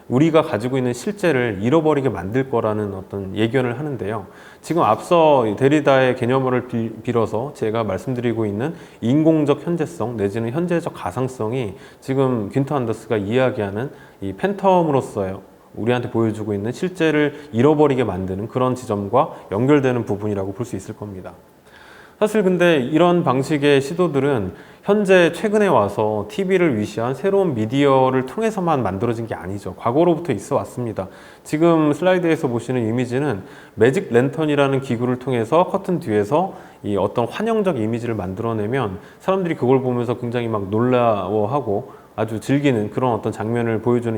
우리가 가지고 있는 실제를 잃어버리게 만들 거라는 어떤 예견을 하는데요. 지금 앞서 데리다의 개념어를 빌어서 제가 말씀드리고 있는 인공적 현재성 내지는 현재적 가상성이 지금 귄터 안더스가 이야기하는 이 팬텀으로서의 우리한테 보여주고 있는 실제를 잃어버리게 만드는 그런 지점과 연결되는 부분이라고 볼 수 있을 겁니다. 사실 근데 이런 방식의 시도들은 현재 최근에 와서 TV를 위시한 새로운 미디어를 통해서만 만들어진 게 아니죠. 과거로부터 있어 왔습니다. 지금 슬라이드에서 보시는 이미지는 매직 랜턴이라는 기구를 통해서 커튼 뒤에서 이 어떤 환영적 이미지를 만들어내면 사람들이 그걸 보면서 굉장히 막 놀라워하고 아주 즐기는 그런 어떤 장면을 보여주는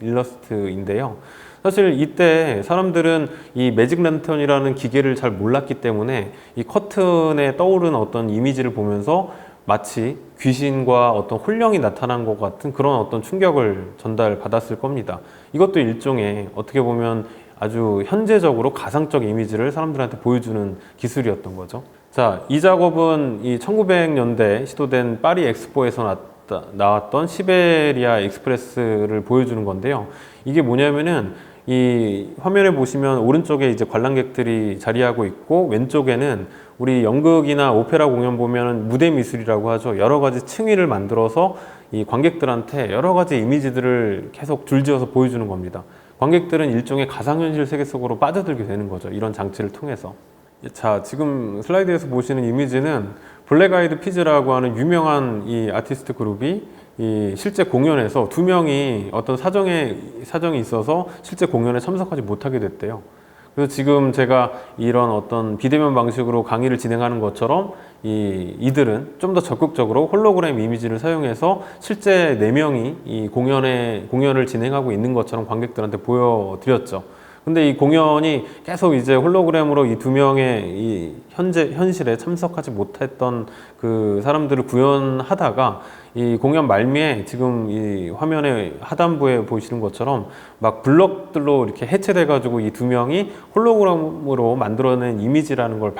일러스트인데요. 사실 이때 사람들은 이 매직 랜턴이라는 기계를 잘 몰랐기 때문에 이 커튼에 떠오르는 어떤 이미지를 보면서 마치 귀신과 어떤 혼령이 나타난 것 같은 그런 어떤 충격을 전달받았을 겁니다. 이것도 일종의 어떻게 보면 아주 현재적으로 가상적 이미지를 사람들한테 보여주는 기술이었던 거죠. 자, 이 작업은 이 1900년대 시도된 파리 엑스포에서 나왔던 시베리아 익스프레스를 보여주는 건데요. 이게 뭐냐면은 이 화면에 보시면 오른쪽에 이제 관람객들이 자리하고 있고 왼쪽에는 우리 연극이나 오페라 공연 보면은 무대 미술이라고 하죠. 여러 가지 층위를 만들어서 이 관객들한테 여러 가지 이미지들을 계속 줄지어서 보여주는 겁니다. 관객들은 일종의 가상현실 세계 속으로 빠져들게 되는 거죠. 이런 장치를 통해서. 자, 지금 슬라이드에서 보시는 이미지는 블랙 아이드 피즈라고 하는 유명한 이 아티스트 그룹이 이 실제 공연에서 두 명이 어떤 사정이 있어서 실제 공연에 참석하지 못하게 됐대요. 그래서 지금 제가 이런 어떤 비대면 방식으로 강의를 진행하는 것처럼 이들은 좀 더 적극적으로 홀로그램 이미지를 사용해서 실제 4명이 이 공연을 진행하고 있는 것처럼 관객들한테 보여드렸죠. 근데 이 공연이 계속 이제 홀로그램으로 이 2명의 이 현실에 참석하지 못했던 그 사람들을 구현하다가 이 공연 말미에 지금 이 화면의 하단부에 보시는 것처럼 막 블럭들로 이렇게 해체돼 가지고 이 2명이 홀로그램으로 만들어낸 이미지라는 걸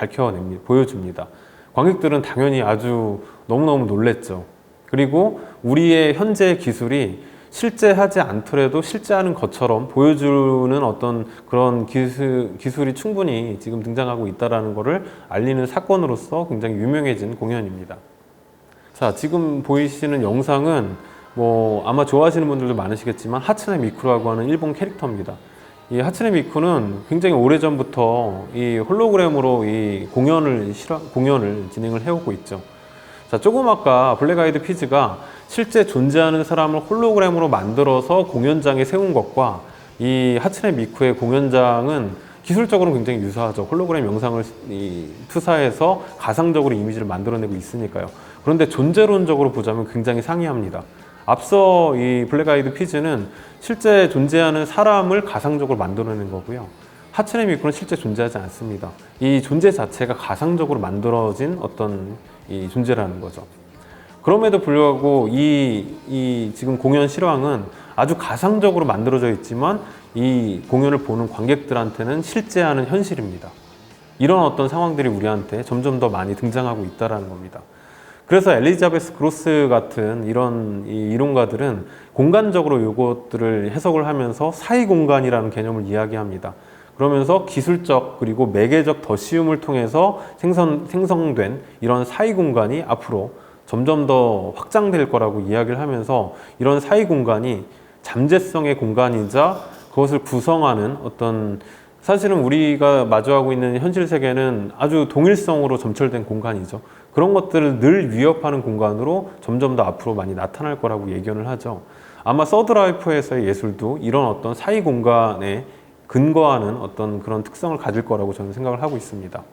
보여줍니다. 관객들은 당연히 아주 너무너무 놀랬죠. 그리고 우리의 현재 기술이 실제 하지 않더라도 실제 하는 것처럼 보여주는 어떤 그런 기술이 충분히 지금 등장하고 있다는 것을 알리는 사건으로서 굉장히 유명해진 공연입니다. 자, 지금 보이시는 영상은 뭐 아마 좋아하시는 분들도 많으시겠지만 하츠네 미쿠라고 하는 일본 캐릭터입니다. 이 하츠네 미쿠는 굉장히 오래전부터 이 홀로그램으로 이 공연을 진행을 해오고 있죠. 자, 조금 아까 블랙 아이드 피즈가 실제 존재하는 사람을 홀로그램으로 만들어서 공연장에 세운 것과 이 하츠네 미쿠의 공연장은 기술적으로 굉장히 유사하죠. 홀로그램 영상을 투사해서 가상적으로 이미지를 만들어내고 있으니까요. 그런데 존재론적으로 보자면 굉장히 상이합니다. 앞서 이 블랙 아이드 피즈는 실제 존재하는 사람을 가상적으로 만들어낸 거고요. 하츠네 미쿠는 실제 존재하지 않습니다. 이 존재 자체가 가상적으로 만들어진 어떤 이 존재라는 거죠. 그럼에도 불구하고 이 지금 공연 실황은 아주 가상적으로 만들어져 있지만 이 공연을 보는 관객들한테는 실제하는 현실입니다. 이런 어떤 상황들이 우리한테 점점 더 많이 등장하고 있다는 겁니다. 그래서 엘리자베스 그로스 같은 이런 이론가들은 공간적으로 이것들을 해석을 하면서 사이 공간이라는 개념을 이야기합니다. 그러면서 기술적 그리고 매개적 더시움을 통해서 생성된 이런 사이 공간이 앞으로 점점 더 확장될 거라고 이야기를 하면서 이런 사이 공간이 잠재성의 공간이자 그것을 구성하는 어떤 사실은 우리가 마주하고 있는 현실 세계는 아주 동일성으로 점철된 공간이죠. 그런 것들을 늘 위협하는 공간으로 점점 더 앞으로 많이 나타날 거라고 예견을 하죠. 아마 서드 라이프에서의 예술도 이런 어떤 사이 공간에 근거하는 어떤 그런 특성을 가질 거라고 저는 생각을 하고 있습니다.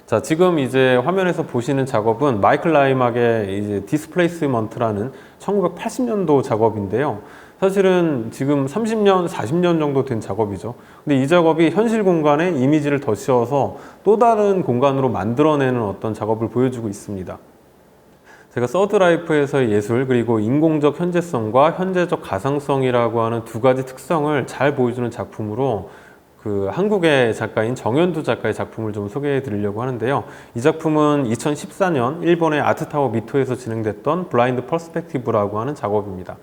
자, 지금 이제 화면에서 보시는 작업은 마이클 라이막의 이제 디스플레이스먼트라는 1980년도 작업인데요. 사실은 지금 30년, 40년 정도 된 작업이죠. 근데 이 작업이 현실 공간에 이미지를 더 씌워서 또 다른 공간으로 만들어내는 어떤 작업을 보여주고 있습니다. 제가 서드 라이프에서의 예술 그리고 인공적 현재성과 현재적 가상성이라고 하는 두 가지 특성을 잘 보여주는 작품으로 그 한국의 작가인 정현두 작가의 작품을 좀 소개해 드리려고 하는데요. 이 작품은 2014년 일본의 아트타워 미토에서 진행됐던 블라인드 퍼스펙티브라고 하는 작업입니다.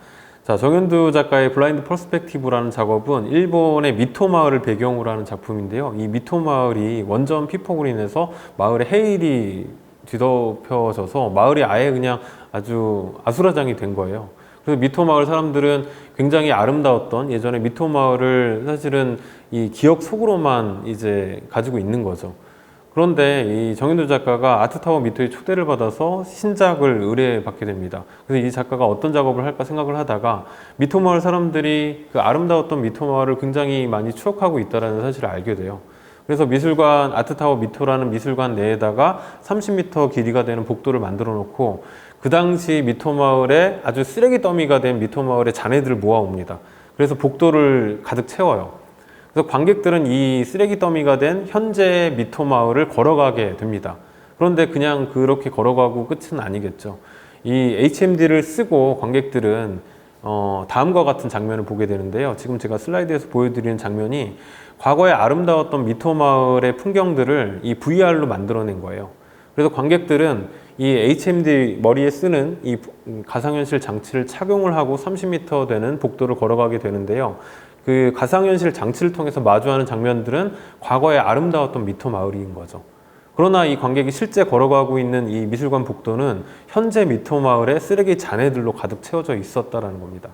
자, 정현두 작가의 블라인드 퍼스펙티브라는 작업은 일본의 미토 마을을 배경으로 하는 작품인데요. 이 미토 마을이 원전 피폭으로 인해서 마을에 해일이 뒤덮여져서 마을이 아예 그냥 아주 아수라장이 된 거예요. 그래서 미토 마을 사람들은 굉장히 아름다웠던 예전에 미토 마을을 사실은 이 기억 속으로만 이제 가지고 있는 거죠. 그런데 이 정현두 작가가 아트타워 미토의 초대를 받아서 신작을 의뢰받게 됩니다. 그래서 이 작가가 어떤 작업을 할까 생각을 하다가 미토 마을 사람들이 그 아름다웠던 미토 마을을 굉장히 많이 추억하고 있다는 사실을 알게 돼요. 그래서 미술관, 아트타워 미토라는 미술관 내에다가 30m 길이가 되는 복도를 만들어 놓고 그 당시 미토 마을에 아주 쓰레기 더미가 된 미토 마을의 잔해들을 모아옵니다. 그래서 복도를 가득 채워요. 그래서 관객들은 이 쓰레기 더미가 된 현재 미토 마을을 걸어가게 됩니다. 그런데 그냥 그렇게 걸어가고 끝은 아니겠죠. 이 HMD를 쓰고 관객들은 다음과 같은 장면을 보게 되는데요. 지금 제가 슬라이드에서 보여드리는 장면이 과거에 아름다웠던 미토 마을의 풍경들을 이 VR로 만들어낸 거예요. 그래서 관객들은 이 HMD 머리에 쓰는 이 가상현실 장치를 착용을 하고 30m 되는 복도를 걸어가게 되는데요. 그 가상현실 장치를 통해서 마주하는 장면들은 과거에 아름다웠던 미토 마을인 거죠. 그러나 이 관객이 실제 걸어가고 있는 이 미술관 복도는 현재 미토 마을의 쓰레기 잔해들로 가득 채워져 있었다라는 겁니다.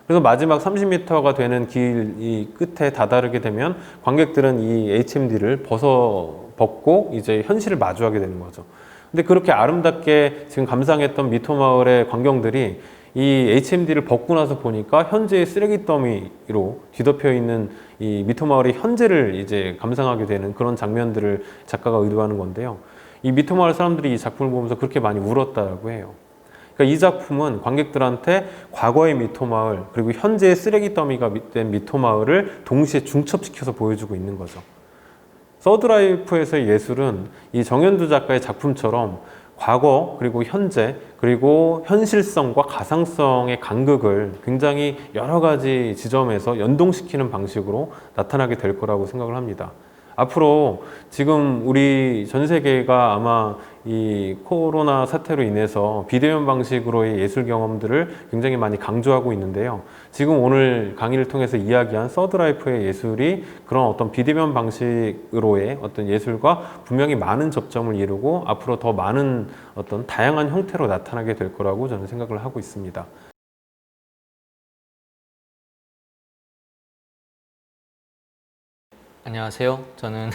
그래서 마지막 30m가 되는 길 이 끝에 다다르게 되면 관객들은 이 HMD를 벗고 이제 현실을 마주하게 되는 거죠. 근데 그렇게 아름답게 지금 감상했던 미토 마을의 광경들이 이 HMD를 벗고 나서 보니까 현재의 쓰레기 더미로 뒤덮여 있는 이 미토 마을의 현재를 이제 감상하게 되는 그런 장면들을 작가가 의도하는 건데요. 이 미토 마을 사람들이 이 작품을 보면서 그렇게 많이 울었다라고 해요. 그러니까 이 작품은 관객들한테 과거의 미토 마을 그리고 현재의 쓰레기 더미가 된 미토 마을을 동시에 중첩시켜서 보여주고 있는 거죠. 서드라이프에서의 예술은 이 정현두 작가의 작품처럼 과거 그리고 현재 그리고 현실성과 가상성의 간극을 굉장히 여러 가지 지점에서 연동시키는 방식으로 나타나게 될 거라고 생각을 합니다. 앞으로 지금 우리 전 세계가 아마 이 코로나 사태로 인해서 비대면 방식으로의 예술 경험들을 굉장히 많이 강조하고 있는데요. 지금 오늘 강의를 통해서 이야기한 서드라이프의 예술이 그런 어떤 비대면 방식으로의 어떤 예술과 분명히 많은 접점을 이루고 앞으로 더 많은 어떤 다양한 형태로 나타나게 될 거라고 저는 생각을 하고 있습니다. 안녕하세요. 저는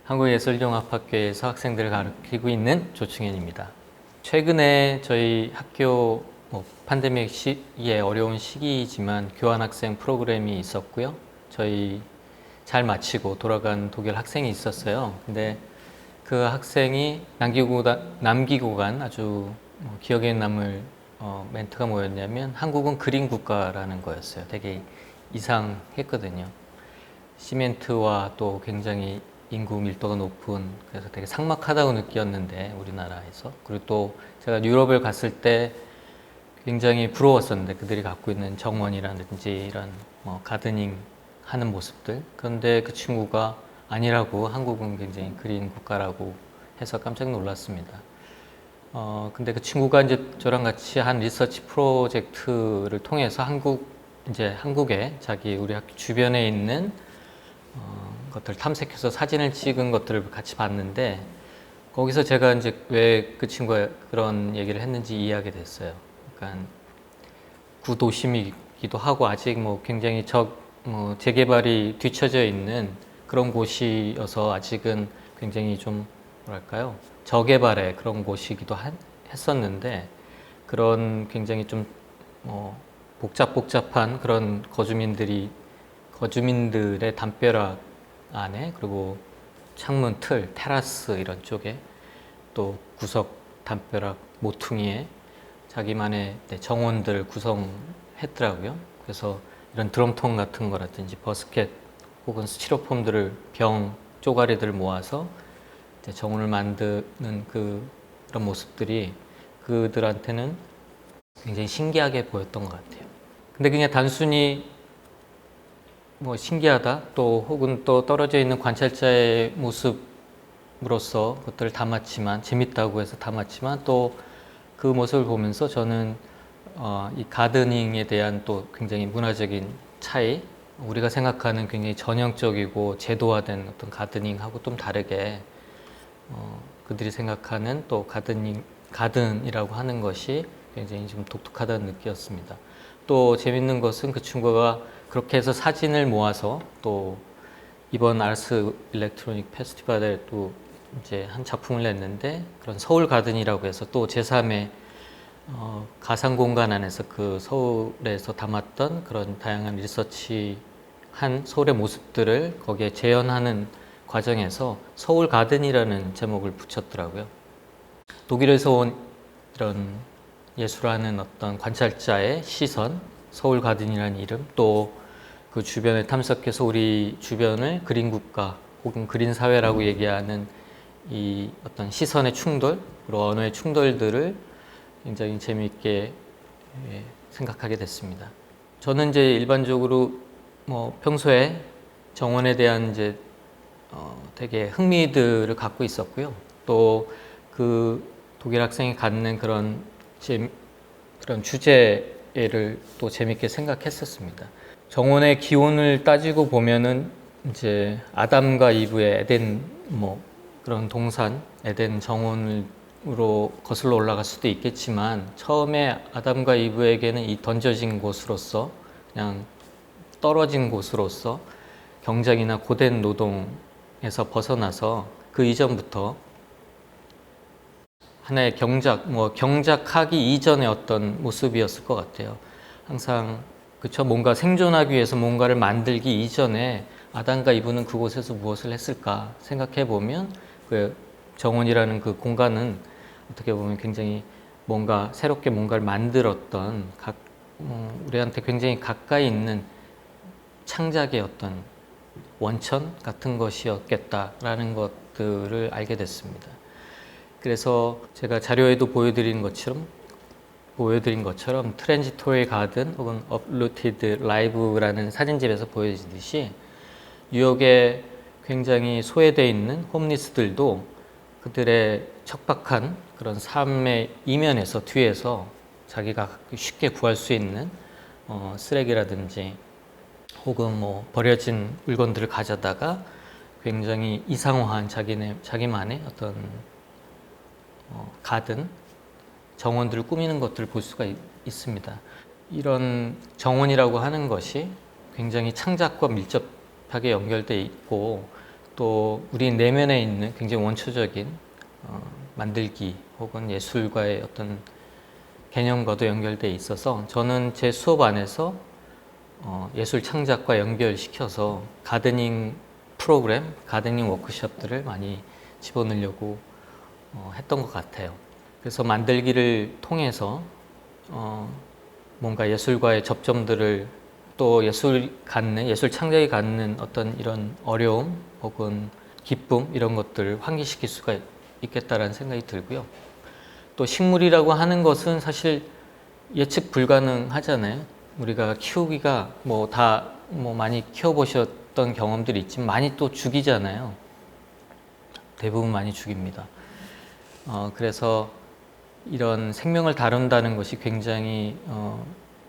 한국예술종합학교에서 학생들을 가르치고 있는 조충현입니다. 최근에 저희 학교 팬데믹 시기에 어려운 시기이지만 교환학생 프로그램이 있었고요. 저희 잘 마치고 돌아간 독일 학생이 있었어요. 근데 그 학생이 남기고 간 아주 기억에 남을 멘트가 뭐였냐면 한국은 그린 국가라는 거였어요. 되게 이상했거든요. 시멘트와 또 굉장히 인구 밀도가 높은, 그래서 되게 삭막하다고 느꼈는데 우리나라에서. 그리고 또 제가 유럽을 갔을 때 굉장히 부러웠었는데 그들이 갖고 있는 정원이라든지 이런 가드닝 하는 모습들. 그런데 그 친구가 아니라고, 한국은 굉장히 그린 국가라고 해서 깜짝 놀랐습니다. 근데 그 친구가 이제 저랑 같이 한 리서치 프로젝트를 통해서 한국에 자기 우리 학교 주변에 있는 것들 탐색해서 사진을 찍은 것들을 같이 봤는데, 거기서 제가 이제 왜 그 친구가 그런 얘기를 했는지 이해하게 됐어요. 그러니까 구도심이기도 하고 아직 굉장히 재개발이 뒤처져 있는 그런 곳이어서 아직은 굉장히 좀 뭐랄까요, 저개발의 그런 곳이기도 했었는데, 그런 굉장히 좀 복잡한 그런 거주민들의 담벼락 안에, 그리고 창문 틀, 테라스 이런 쪽에, 또 구석 담벼락 모퉁이에 자기만의 정원들을 구성했더라고요. 그래서 이런 드럼통 같은 거라든지 버스켓 혹은 스티로폼들을, 병 쪼가리들을 모아서 정원을 만드는 그런 모습들이 그들한테는 굉장히 신기하게 보였던 것 같아요. 근데 그냥 단순히 신기하다, 또 혹은 또 떨어져 있는 관찰자의 모습으로서 그것들을 담았지만, 재밌다고 해서 담았지만, 또 그 모습을 보면서 저는 이 가드닝에 대한 또 굉장히 문화적인 차이, 우리가 생각하는 굉장히 전형적이고 제도화된 어떤 가드닝하고 좀 다르게 그들이 생각하는 또 가든이라고 하는 것이 굉장히 좀 독특하다는 느꼈습니다. 또 재밌는 것은 그 친구가 그렇게 해서 사진을 모아서 또 이번 아르스 일렉트로닉 페스티벌에 또 이제 한 작품을 냈는데, 그런 서울 가든이라고 해서 또 제3의 가상 공간 안에서 그 서울에서 담았던 그런 다양한 리서치한 서울의 모습들을 거기에 재현하는 과정에서 서울 가든이라는 제목을 붙였더라고요. 독일에서 온 이런 예술하는 어떤 관찰자의 시선, 서울 가든이라는 이름, 또 그 주변을 탐색해서 우리 주변을 그린 국가 혹은 그린 사회라고 얘기하는 이 어떤 시선의 충돌, 그리고 언어의 충돌들을 굉장히 재미있게 생각하게 됐습니다. 저는 이제 일반적으로 평소에 정원에 대한 이제 되게 흥미들을 갖고 있었고요. 또 그 독일 학생이 갖는 그런 주제를 또 재밌게 생각했었습니다. 정원의 기원을 따지고 보면은 이제 아담과 이브의 에덴 그런 동산 에덴 정원으로 거슬러 올라갈 수도 있겠지만 처음에 아담과 이브에게는 이 던져진 곳으로서 그냥 떨어진 곳으로서 경작이나 고된 노동에서 벗어나서 그 이전부터 하나의 경작하기 이전의 어떤 모습이었을 것 같아요. 항상 그쵸, 뭔가 생존하기 위해서 뭔가를 만들기 이전에 아담과 이브는 그곳에서 무엇을 했을까 생각해 보면 그 정원이라는 그 공간은 어떻게 보면 굉장히 새롭게 뭔가를 만들었던 우리한테 굉장히 가까이 있는 창작의 어떤 원천 같은 것이었겠다라는 것들을 알게 됐습니다. 그래서 제가 자료에도 보여드린 것처럼 트랜지토리 가든 혹은 업루티드 라이브라는 사진집에서 보여지듯이 뉴욕에 굉장히 소외되어 있는 홈리스들도 그들의 척박한 그런 삶의 이면에서 뒤에서 자기가 쉽게 구할 수 있는 쓰레기라든지 혹은 버려진 물건들을 가져다가 굉장히 이상화한 자기만의 어떤 가든 정원들을 꾸미는 것들을 볼 수가 있습니다. 이런 정원이라고 하는 것이 굉장히 창작과 밀접하게 연결되어 있고 또 우리 내면에 있는 굉장히 원초적인 만들기 혹은 예술과의 어떤 개념과도 연결되어 있어서 저는 제 수업 안에서 예술 창작과 연결시켜서 가드닝 프로그램, 가드닝 워크숍들을 많이 집어넣으려고 했던 것 같아요. 그래서 만들기를 통해서 뭔가 예술과의 접점들을 또 예술 창작이 갖는 어떤 이런 어려움 혹은 기쁨 이런 것들을 환기시킬 수가 있겠다라는 생각이 들고요. 또 식물이라고 하는 것은 사실 예측 불가능하잖아요. 우리가 키우기가 많이 키워보셨던 경험들이 있지만 많이 또 죽이잖아요. 대부분 많이 죽입니다. 그래서 이런 생명을 다룬다는 것이 굉장히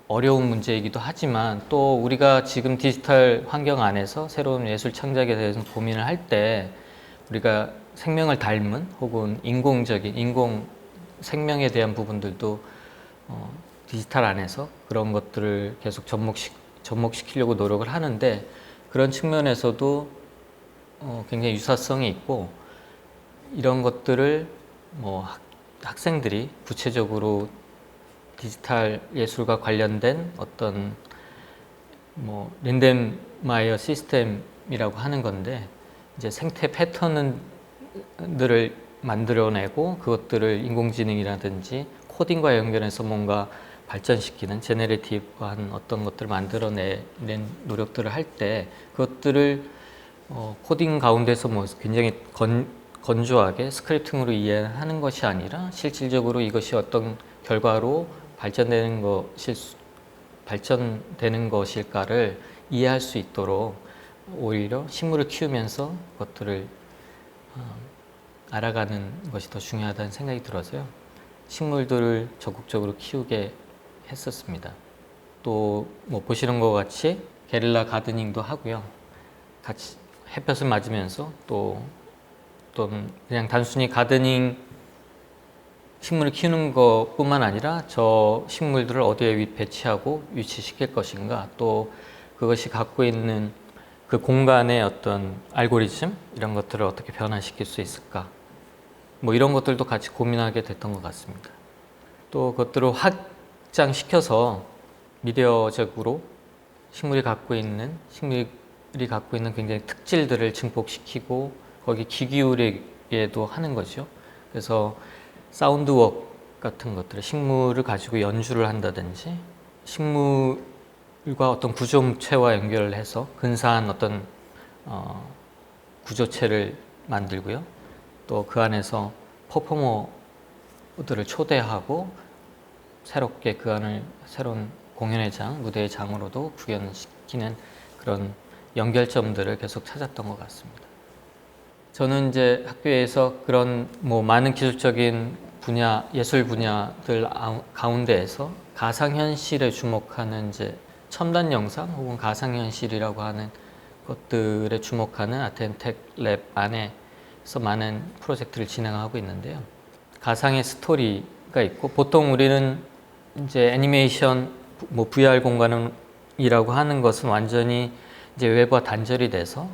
어려운 문제이기도 하지만 또 우리가 지금 디지털 환경 안에서 새로운 예술 창작에 대해서 고민을 할 때 우리가 생명을 닮은 혹은 인공 생명에 대한 부분들도 디지털 안에서 그런 것들을 계속 접목시키려고 노력을 하는데 그런 측면에서도 굉장히 유사성이 있고 이런 것들을 학생들이 구체적으로 디지털 예술과 관련된 어떤 랜덤마이어 시스템이라고 하는 건데 이제 생태 패턴들을 만들어내고 그것들을 인공지능이라든지 코딩과 연결해서 뭔가 발전시키는 제네레티브한 어떤 것들을 만들어내는 노력들을 할 때 그것들을 코딩 가운데서 굉장히 건조하게 스크립팅으로 이해하는 것이 아니라 실질적으로 이것이 어떤 결과로 발전되는 것일까를 이해할 수 있도록 오히려 식물을 키우면서 그것들을 알아가는 것이 더 중요하다는 생각이 들어서요. 식물들을 적극적으로 키우게 했었습니다. 또 보시는 것 같이 게릴라 가드닝도 하고요. 같이 햇볕을 맞으면서 또 그냥 단순히 가드닝 식물을 키우는 것뿐만 아니라 저 식물들을 어디에 배치하고 위치시킬 것인가 또 그것이 갖고 있는 그 공간의 어떤 알고리즘 이런 것들을 어떻게 변화시킬 수 있을까 이런 것들도 같이 고민하게 됐던 것 같습니다. 또 그것들을 확장시켜서 미디어적으로 식물이 갖고 있는 굉장히 특질들을 증폭시키고 거기 귀 기울이게도 하는 거죠. 그래서 사운드웍 같은 것들을 식물을 가지고 연주를 한다든지 식물과 어떤 구조체와 연결을 해서 근사한 어떤 구조체를 만들고요. 또 그 안에서 퍼포머들을 초대하고 새롭게 그 안을 새로운 공연의 장, 무대의 장으로도 구현시키는 그런 연결점들을 계속 찾았던 것 같습니다. 저는 이제 학교에서 그런 많은 기술적인 분야, 예술 분야들 가운데에서 가상현실에 주목하는 이제 첨단 영상 혹은 가상현실이라고 하는 것들에 주목하는 아텐텍 랩 안에서 많은 프로젝트를 진행하고 있는데요. 가상의 스토리가 있고 보통 우리는 이제 애니메이션, VR 공간이라고 하는 것은 완전히 이제 외부와 단절이 돼서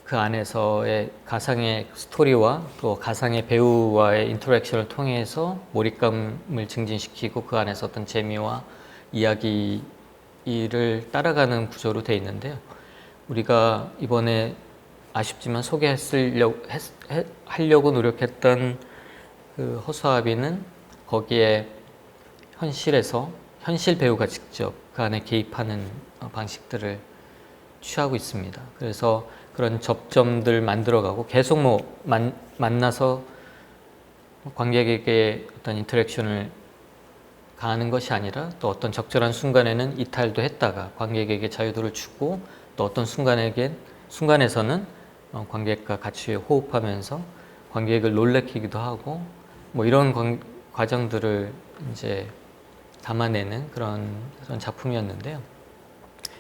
그 안에서의 가상의 스토리와 또 가상의 배우와의 인터랙션을 통해서 몰입감을 증진시키고 그 안에서 어떤 재미와 이야기를 따라가는 구조로 되어 있는데요. 우리가 이번에 아쉽지만 하려고 노력했던 그 허수아비는 거기에 현실 배우가 직접 그 안에 개입하는 방식들을 취하고 있습니다. 그래서 그런 접점들 만들어가고 계속 만나서 관객에게 어떤 인터랙션을 가하는 것이 아니라 또 어떤 적절한 순간에는 이탈도 했다가 관객에게 자유도를 주고 또 어떤 순간에서는 관객과 같이 호흡하면서 관객을 놀래키기도 하고 이런 과정들을 이제 담아내는 그런 작품이었는데요.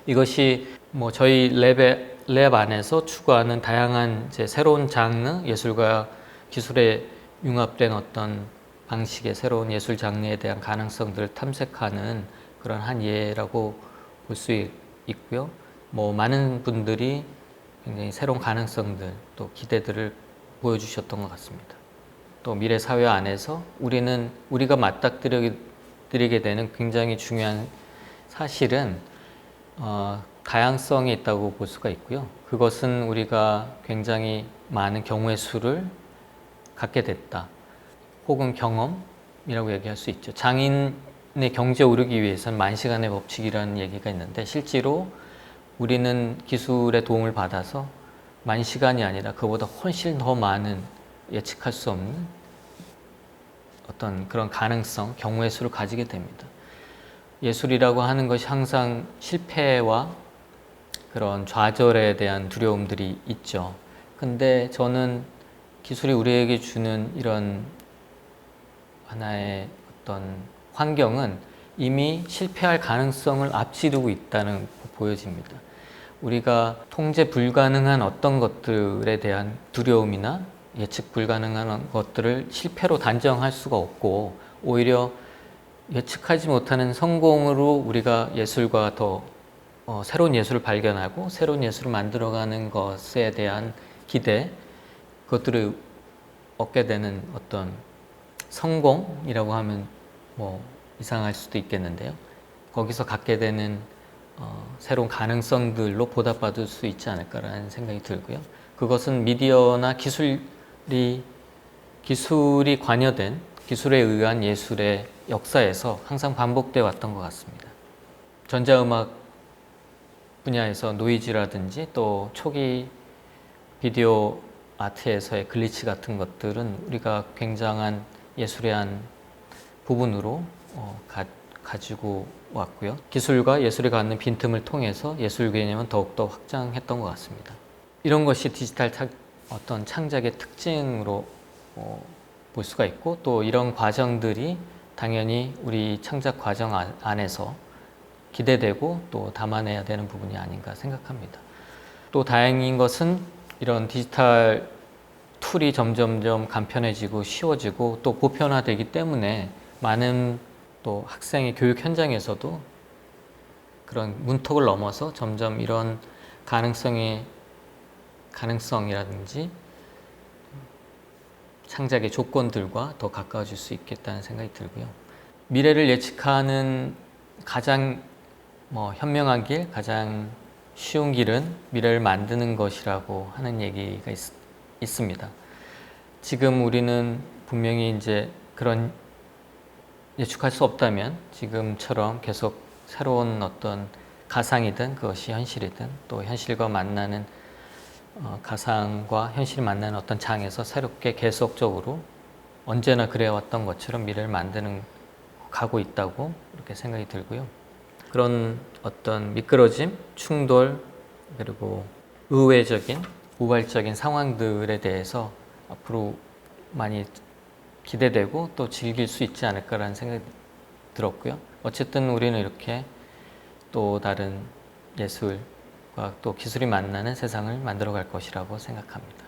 이것이 저희 랩 안에서 추구하는 다양한 이제 새로운 장르, 예술과 기술에 융합된 어떤 방식의 새로운 예술 장르에 대한 가능성들을 탐색하는 그런 한 예라고 볼 수 있고요. 많은 분들이 굉장히 새로운 가능성들 또 기대들을 보여주셨던 것 같습니다. 또 미래 사회 안에서 우리가 맞닥뜨리게 되는 굉장히 중요한 사실은 다양성이 있다고 볼 수가 있고요. 그것은 우리가 굉장히 많은 경우의 수를 갖게 됐다. 혹은 경험이라고 얘기할 수 있죠. 장인의 경지에 오르기 위해서는 만시간의 법칙이라는 얘기가 있는데 실제로 우리는 기술의 도움을 받아서 만시간이 아니라 그보다 훨씬 더 많은 예측할 수 없는 어떤 그런 가능성, 경우의 수를 가지게 됩니다. 예술이라고 하는 것이 항상 실패와 그런 좌절에 대한 두려움들이 있죠. 근데 저는 기술이 우리에게 주는 이런 하나의 어떤 환경은 이미 실패할 가능성을 앞지르고 있다는 거 보여집니다. 우리가 통제 불가능한 어떤 것들에 대한 두려움이나 예측 불가능한 것들을 실패로 단정할 수가 없고 오히려 예측하지 못하는 성공으로 우리가 예술과 더 새로운 예술을 발견하고 새로운 예술을 만들어가는 것에 대한 기대, 그것들을 얻게 되는 어떤 성공이라고 하면 이상할 수도 있겠는데요. 거기서 갖게 되는 새로운 가능성들로 보답받을 수 있지 않을까라는 생각이 들고요. 그것은 미디어나 기술이 관여된 기술에 의한 예술의 역사에서 항상 반복되어 왔던 것 같습니다. 전자음악 분야에서 노이즈라든지 또 초기 비디오 아트에서의 글리치 같은 것들은 우리가 굉장한 예술의 한 부분으로 가지고 왔고요. 기술과 예술이 갖는 빈틈을 통해서 예술 개념은 더욱더 확장했던 것 같습니다. 이런 것이 디지털 어떤 창작의 특징으로 볼 수가 있고 또 이런 과정들이 당연히 우리 창작 과정 안에서 기대되고 또 담아내야 되는 부분이 아닌가 생각합니다. 또 다행인 것은 이런 디지털 툴이 점점점 간편해지고 쉬워지고 또 보편화되기 때문에 많은 또 학생의 교육 현장에서도 그런 문턱을 넘어서 점점 이런 가능성이라든지 창작의 조건들과 더 가까워질 수 있겠다는 생각이 들고요. 미래를 예측하는 가장 현명한 길, 가장 쉬운 길은 미래를 만드는 것이라고 하는 얘기가 있습니다. 지금 우리는 분명히 이제 그런 예측할 수 없다면 지금처럼 계속 새로운 어떤 가상이든 그것이 현실이든 또 현실과 만나는 가상과 현실이 만나는 어떤 장에서 새롭게 계속적으로 언제나 그래왔던 것처럼 미래를 가고 있다고 이렇게 생각이 들고요. 그런 어떤 미끄러짐, 충돌, 그리고 의외적인 우발적인 상황들에 대해서 앞으로 많이 기대되고 또 즐길 수 있지 않을까라는 생각이 들었고요. 어쨌든 우리는 이렇게 또 다른 예술과 또 기술이 만나는 세상을 만들어 갈 것이라고 생각합니다.